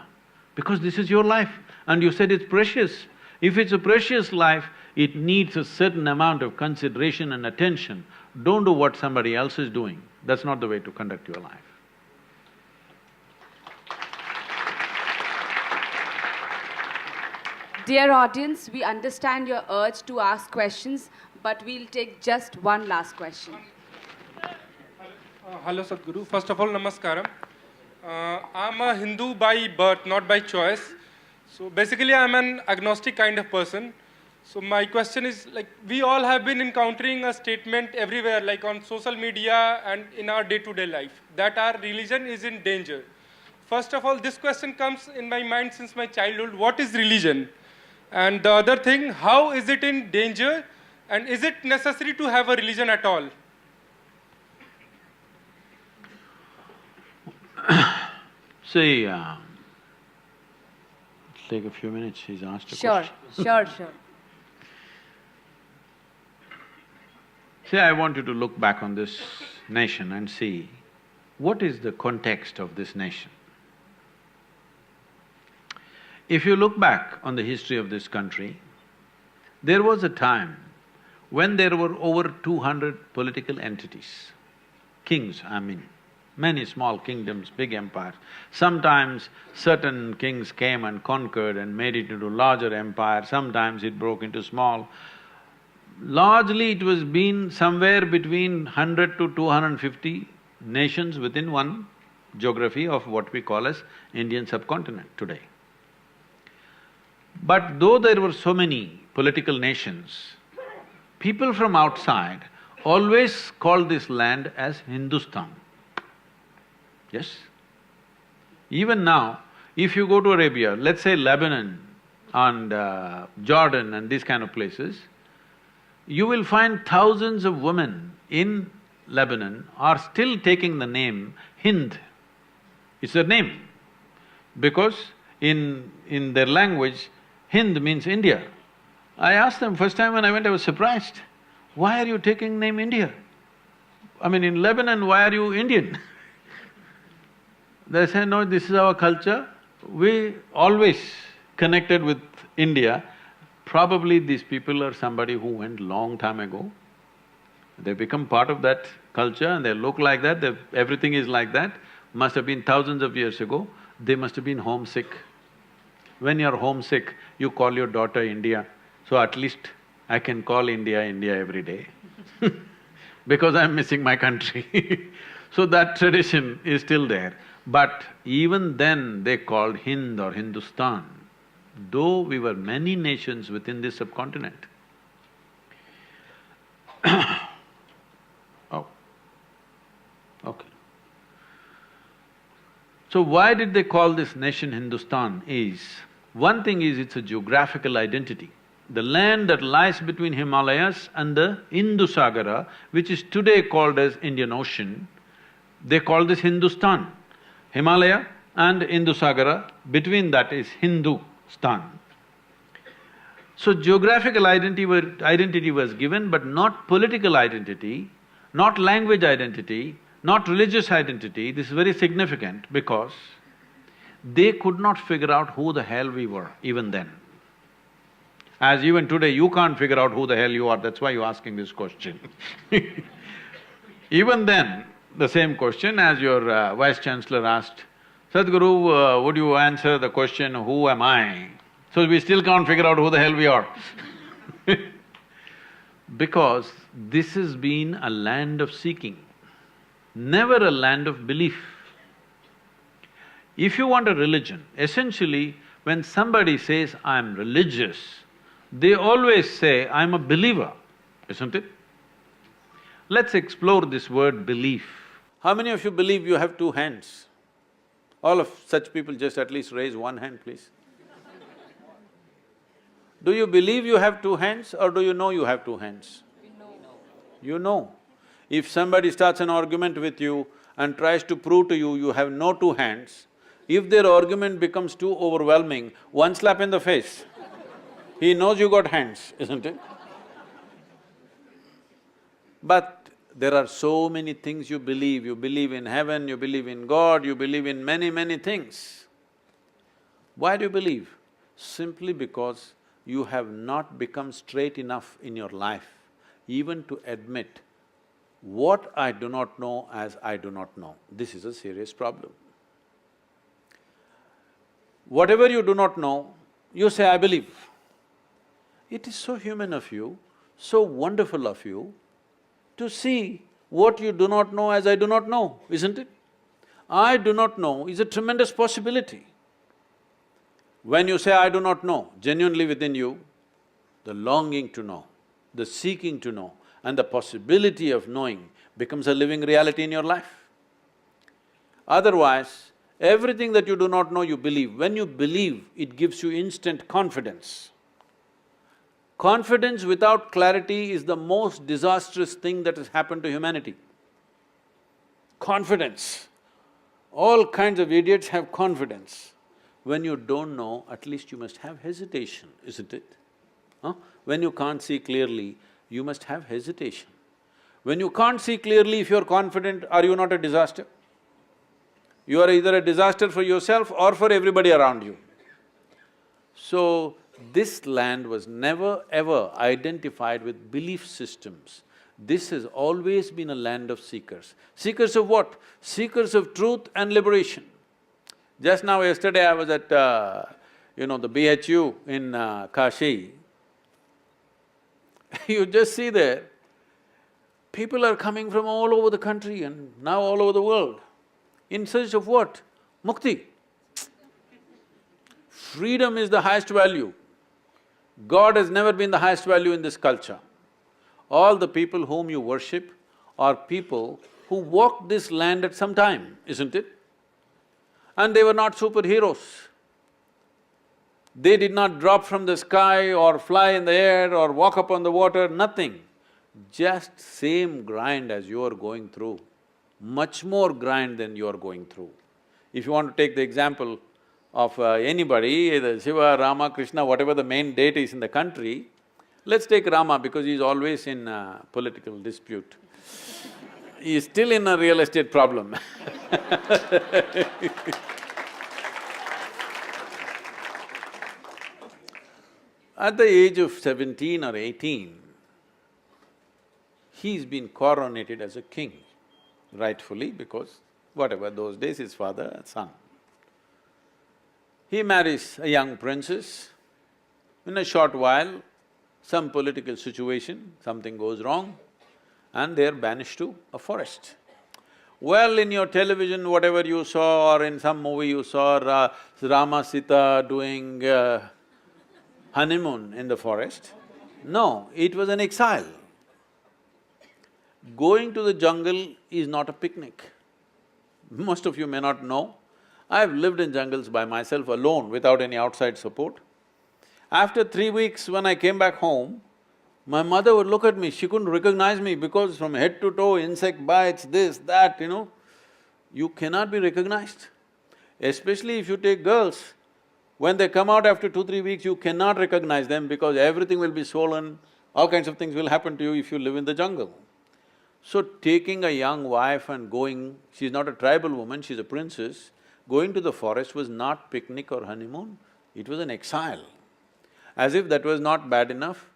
because this is your life and you said it's precious. If it's a precious life, it needs a certain amount of consideration and attention. Don't do what somebody else is doing. That's not the way to conduct your life. Dear audience, we understand your urge to ask questions, but we'll take just one last question. Hello Sadhguru. First of all, namaskaram. I'm a Hindu by birth, not by choice. So basically I'm an agnostic kind of person. So my question is, like, we all have been encountering a statement everywhere, like on social media and in our day-to-day life, that our religion is in danger. First of all, this question comes in my mind since my childhood: what is religion? And the other thing, how is it in danger? And is it necessary to have a religion at all? See, take a few minutes, he's asked a question. Sure. See, I want you to look back on this nation and see what is the context of this nation. If you look back on the history of this country, there was a time when there were over 200 political entities, kings, I mean, many small kingdoms, big empires. Sometimes certain kings came and conquered and made it into larger empire, sometimes it broke into small. Largely it was been somewhere between 100 to 250 nations within one geography of what we call as Indian subcontinent today. But though there were so many political nations, people from outside always called this land as Hindustan. Yes? Even now, if you go to Arabia, let's say Lebanon and Jordan and these kind of places, you will find thousands of women in Lebanon are still taking the name Hind. It's their name, because in their language, Hind means India. I asked them, first time when I went, I was surprised. Why are you taking name India? I mean, in Lebanon, why are you Indian? They said, no, this is our culture. We always connected with India. Probably these people are somebody who went long time ago. They become part of that culture and they look like that, everything is like that. Must have been thousands of years ago. They must have been homesick. When you're homesick, you call your daughter India. So at least I can call India, India every day because I'm missing my country So that tradition is still there. But even then they called Hind or Hindustan, though we were many nations within this subcontinent. Oh, okay. So why did they call this nation Hindustan is, one thing is it's a geographical identity. The land that lies between Himalayas and the Indus-Sagara, which is today called as Indian Ocean, they call this Hindustan. Himalaya and Indus-Sagara, between that is Hindustan. So geographical identity was given, but not political identity, not language identity, not religious identity. This is very significant because they could not figure out who the hell we were even then. As even today, you can't figure out who the hell you are, that's why you're asking this question. Even then, the same question as your Vice-Chancellor asked, Sadhguru, would you answer the question, who am I? So we still can't figure out who the hell we are. Because this has been a land of seeking, never a land of belief. If you want a religion, essentially, when somebody says, I'm religious, they always say, I'm a believer, isn't it? Let's explore this word belief. How many of you believe you have two hands? All of such people just at least raise one hand, please. Do you believe you have two hands or do you know you have two hands? You know. If somebody starts an argument with you and tries to prove to you you have no two hands, if their argument becomes too overwhelming, one slap in the face, he knows you got hands, isn't it? But there are so many things you believe in heaven, you believe in God, you believe in many things. Why do you believe? Simply because you have not become straight enough in your life even to admit what I do not know as I do not know. This is a serious problem. Whatever you do not know, you say, I believe. It is so human of you, so wonderful of you to see what you do not know as I do not know, isn't it? I do not know is a tremendous possibility. When you say, I do not know, genuinely within you, the longing to know, the seeking to know, and the possibility of knowing becomes a living reality in your life. Otherwise, everything that you do not know, you believe. When you believe, it gives you instant confidence. Confidence without clarity is the most disastrous thing that has happened to humanity. Confidence. All kinds of idiots have confidence. When you don't know, at least you must have hesitation, isn't it? Huh? When you can't see clearly, you must have hesitation. When you can't see clearly, if you're confident, are you not a disaster? You are either a disaster for yourself or for everybody around you. So, this land was never ever identified with belief systems. This has always been a land of seekers. Seekers of what? Seekers of truth and liberation. Just now, yesterday I was at, the BHU in Kashi. You just see there, people are coming from all over the country and now all over the world. In search of what? Mukti. Freedom is the highest value. God has never been the highest value in this culture. All the people whom you worship are people who walked this land at some time, isn't it? And they were not superheroes. They did not drop from the sky or fly in the air or walk upon the water, nothing. Just same grind as you are going through, much more grind than you are going through. If you want to take the example of anybody, either Shiva, Rama, Krishna, whatever the main deity is in the country, let's take Rama because he's always in political dispute. He's still in a real estate problem. At the age of 17 or 18, he's been coronated as a king, rightfully, because whatever, those days his father and son. He marries a young princess. In a short while, some political situation, something goes wrong, and they're banished to a forest. Well, in your television, whatever you saw, or in some movie you saw Rama Sita doing honeymoon in the forest. No, it was an exile. Going to the jungle is not a picnic. Most of you may not know, I've lived in jungles by myself alone without any outside support. After 3 weeks, when I came back home, my mother would look at me, she couldn't recognize me because from head to toe, insect bites, this, that, you cannot be recognized. Especially if you take girls, when they come out after 2-3 weeks, you cannot recognize them because everything will be swollen, all kinds of things will happen to you if you live in the jungle. So taking a young wife and going, she's not a tribal woman, she's a princess, going to the forest was not picnic or honeymoon, it was an exile. As if that was not bad enough,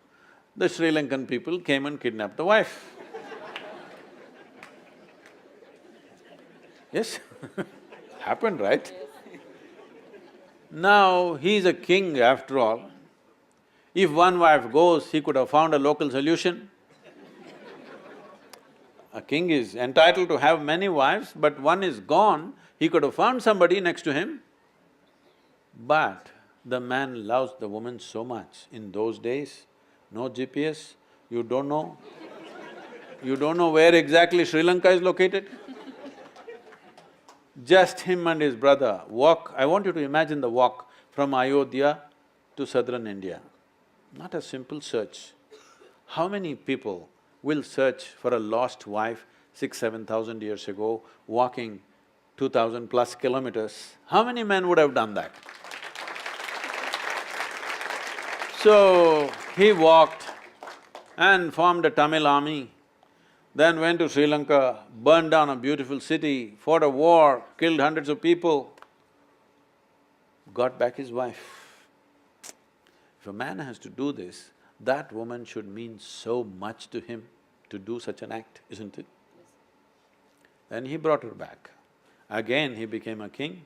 the Sri Lankan people came and kidnapped the wife. Yes, happened, right? Now, he's a king after all. If one wife goes, he could have found a local solution. A king is entitled to have many wives, but one is gone, he could have found somebody next to him. But the man loves the woman so much. In those days, no GPS, you don't know where exactly Sri Lanka is located. Just him and his brother walk, I want you to imagine the walk from Ayodhya to southern India. Not a simple search. How many people will search for a lost wife 6,000–7,000 years ago, walking 2,000 plus kilometers? How many men would have done that? So, he walked and formed a Tamil army, then went to Sri Lanka, burned down a beautiful city, fought a war, killed hundreds of people, got back his wife. If a man has to do this, that woman should mean so much to him to do such an act, isn't it? Then he brought her back. Again he became a king,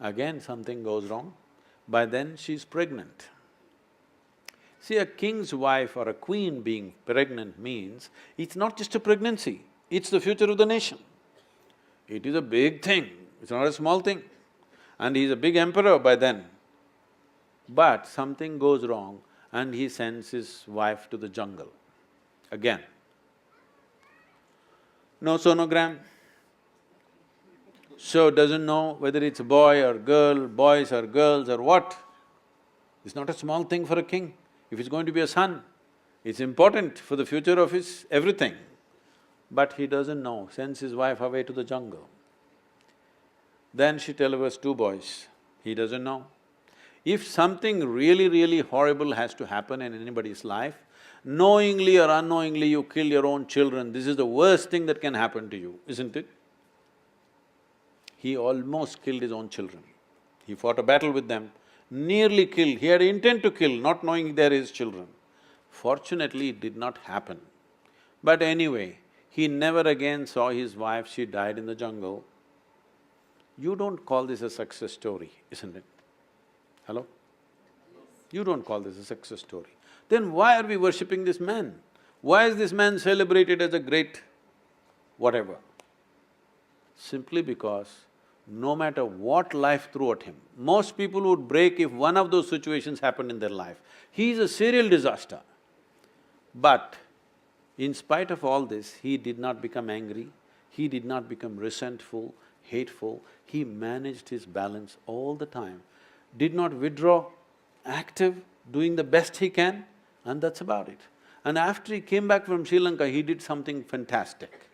again something goes wrong. By then she's pregnant. See, a king's wife or a queen being pregnant means it's not just a pregnancy, it's the future of the nation. It is a big thing, it's not a small thing. And he's a big emperor by then. But something goes wrong and he sends his wife to the jungle again. No sonogram, so doesn't know whether it's a boy or girl, boys or girls or what. It's not a small thing for a king. If it's going to be a son, it's important for the future of his everything. But he doesn't know, sends his wife away to the jungle. Then she delivers 2 boys, he doesn't know. If something really horrible has to happen in anybody's life, knowingly or unknowingly you kill your own children, this is the worst thing that can happen to you, isn't it? He almost killed his own children. He fought a battle with them, nearly killed, he had intent to kill, not knowing they're his children. Fortunately, it did not happen. But anyway, he never again saw his wife, she died in the jungle. You don't call this a success story, isn't it? Hello? You don't call this a success story. Then why are we worshipping this man? Why is this man celebrated as a great whatever? Simply because no matter what life threw at him, most people would break if one of those situations happened in their life. He is a serial disaster. But in spite of all this, he did not become angry, he did not become resentful, hateful, he managed his balance all the time, did not withdraw, active, doing the best he can, and that's about it. And after he came back from Sri Lanka, he did something fantastic.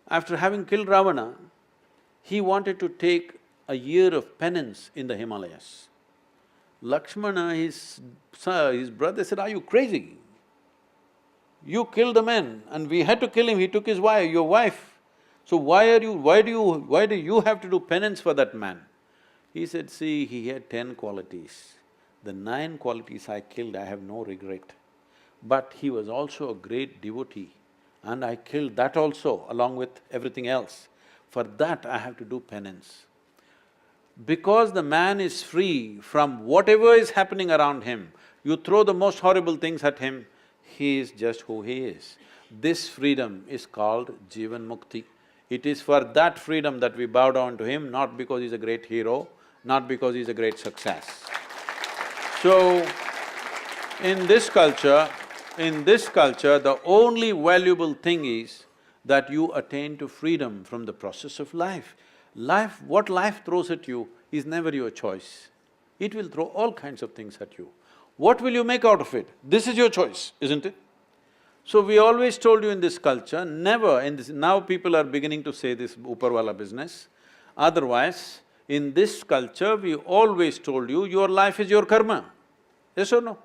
After having killed Ravana, he wanted to take a year of penance in the Himalayas. Lakshmana, his brother said, "Are you crazy? You killed the man and we had to kill him, he took his wife, your wife. So why do you have to do penance for that man?" He said, "See, he had 10 qualities. The 9 qualities I killed, I have no regret. But he was also a great devotee and I killed that also along with everything else. For that I have to do penance." Because the man is free from whatever is happening around him, you throw the most horrible things at him, he is just who he is. This freedom is called Jivan Mukti. It is for that freedom that we bow down to him, not because he's a great hero, not because he's a great success. So, in this culture, the only valuable thing is that you attain to freedom from the process of life. What life throws at you is never your choice. It will throw all kinds of things at you. What will you make out of it? This is your choice, isn't it? So we always told you in this culture, never in this… now people are beginning to say this Uparwala business. Otherwise, in this culture, we always told you, your life is your karma. Yes or no?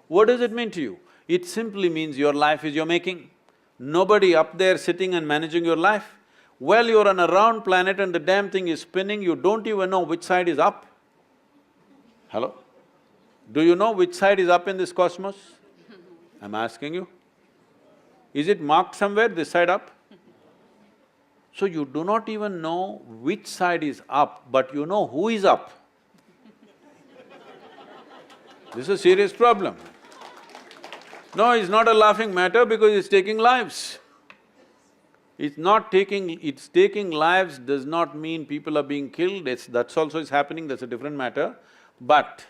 What does it mean to you? It simply means your life is your making. Nobody up there sitting and managing your life. Well, you're on a round planet and the damn thing is spinning, you don't even know which side is up. Hello? Do you know which side is up in this cosmos? I'm asking you. Is it marked somewhere, this side up? So you do not even know which side is up, but you know who is up. This is a serious problem. No, it's not a laughing matter because it's taking lives. It's taking lives does not mean people are being killed, that's also is happening, that's a different matter. But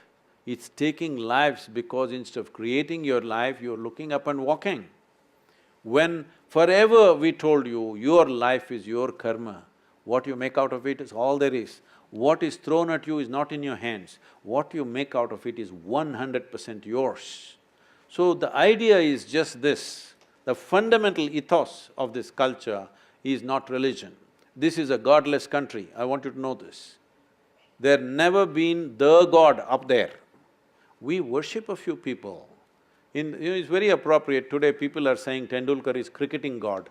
it's taking lives because instead of creating your life, you're looking up and walking. When forever we told you, your life is your karma, what you make out of it is all there is. What is thrown at you is not in your hands, what you make out of it is 100% yours. So the idea is just this, the fundamental ethos of this culture is not religion. This is a godless country, I want you to know this. There never been the god up there. We worship a few people. It's very appropriate, today people are saying Tendulkar is cricketing god.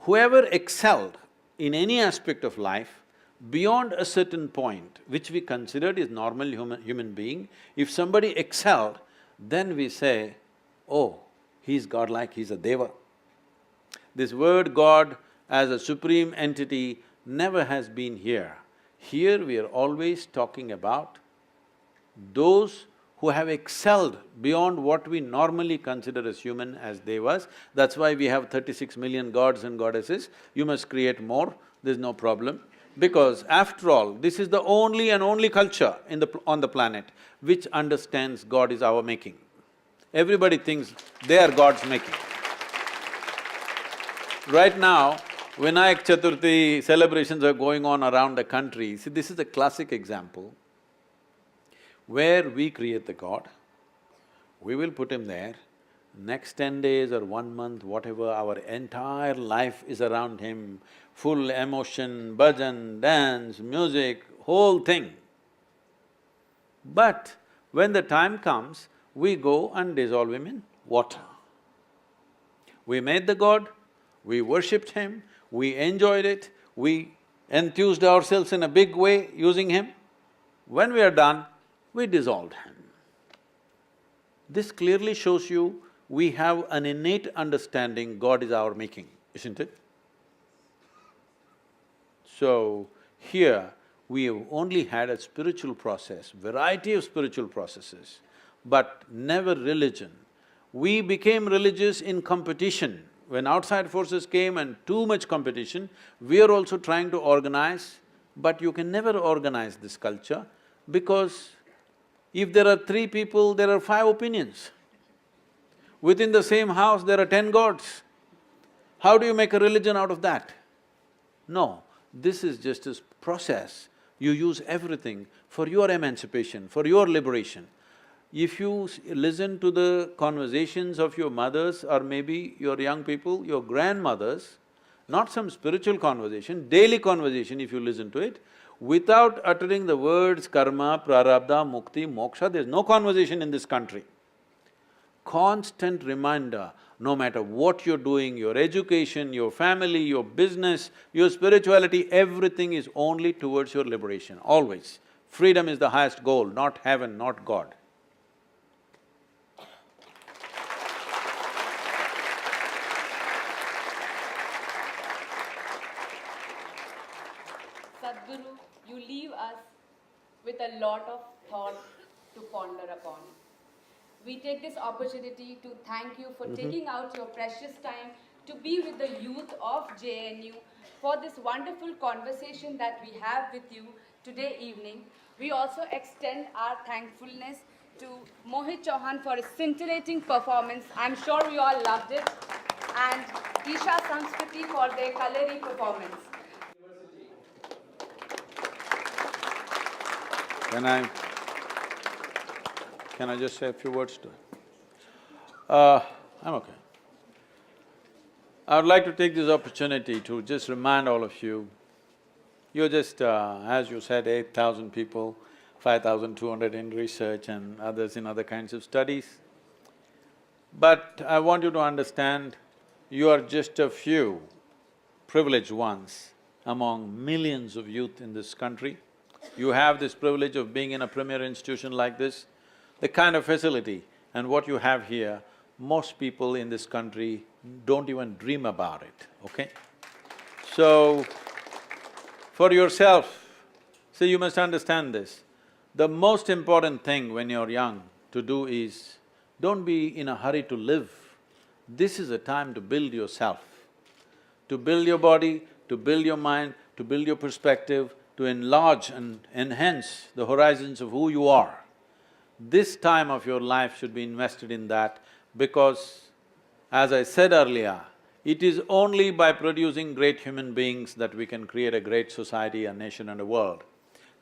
Whoever excelled in any aspect of life, beyond a certain point, which we considered is normal human being, if somebody excelled, then we say, oh, he's godlike, he's a deva. This word God as a supreme entity never has been here. Here we are always talking about those who have excelled beyond what we normally consider as human, as devas. That's why we have 36 million gods and goddesses. You must create more, there's no problem. Because after all, this is the only and only culture on the planet which understands God is our making. Everybody thinks they are God's making. Right now, Vinayak Chaturthi celebrations are going on around the country. See, this is a classic example where we create the god, we will put him there, next 10 days or 1 month, whatever, our entire life is around him, full emotion, bhajan, dance, music, whole thing. But when the time comes, we go and dissolve him in water. We made the god, we worshipped him, we enjoyed it, we enthused ourselves in a big way using him. When we are done, we dissolved him. This clearly shows you we have an innate understanding God is our making, isn't it? So, here we have only had a spiritual process, variety of spiritual processes, but never religion. We became religious in competition. When outside forces came and too much competition, we are also trying to organize, but you can never organize this culture because if there are 3 people, there are 5 opinions. Within the same house, there are 10 gods. How do you make a religion out of that? No, this is just a process. You use everything for your emancipation, for your liberation. If you listen to the conversations of your mothers or maybe your young people, your grandmothers, not some spiritual conversation, daily conversation if you listen to it, without uttering the words karma, prarabdha, mukti, moksha, there's no conversation in this country. Constant reminder, no matter what you're doing, your education, your family, your business, your spirituality, everything is only towards your liberation, always. Freedom is the highest goal, not heaven, not God. Sadhguru, you leave us with a lot of thought to ponder upon. We take this opportunity to thank you for taking out your precious time to be with the youth of JNU for this wonderful conversation that we have with you today evening. We also extend our thankfulness to Mohit Chauhan for his scintillating performance. I'm sure we all loved it. And Isha Sanskriti for their Kaleri performance. Can I just say a few words to it? I'm okay. I would like to take this opportunity to just remind all of you, you're just, as you said, 8,000 people, 5,200 in research and others in other kinds of studies. But I want you to understand, you are just a few privileged ones among millions of youth in this country. You have this privilege of being in a premier institution like this. The kind of facility and what you have here, most people in this country don't even dream about it, okay? So, for yourself, see, you must understand this. The most important thing when you're young to do is, don't be in a hurry to live. This is a time to build yourself, to build your body, to build your mind, to build your perspective, to enlarge and enhance the horizons of who you are. This time of your life should be invested in that, because as I said earlier, it is only by producing great human beings that we can create a great society, a nation and a world.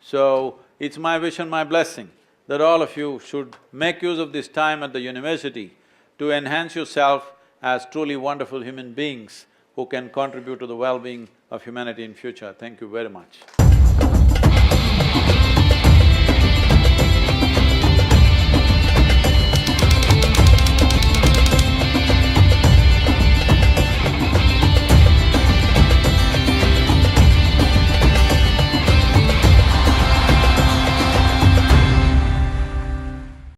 So, it's my wish and my blessing that all of you should make use of this time at the university to enhance yourself as truly wonderful human beings who can contribute to the well-being of humanity in future. Thank you very much.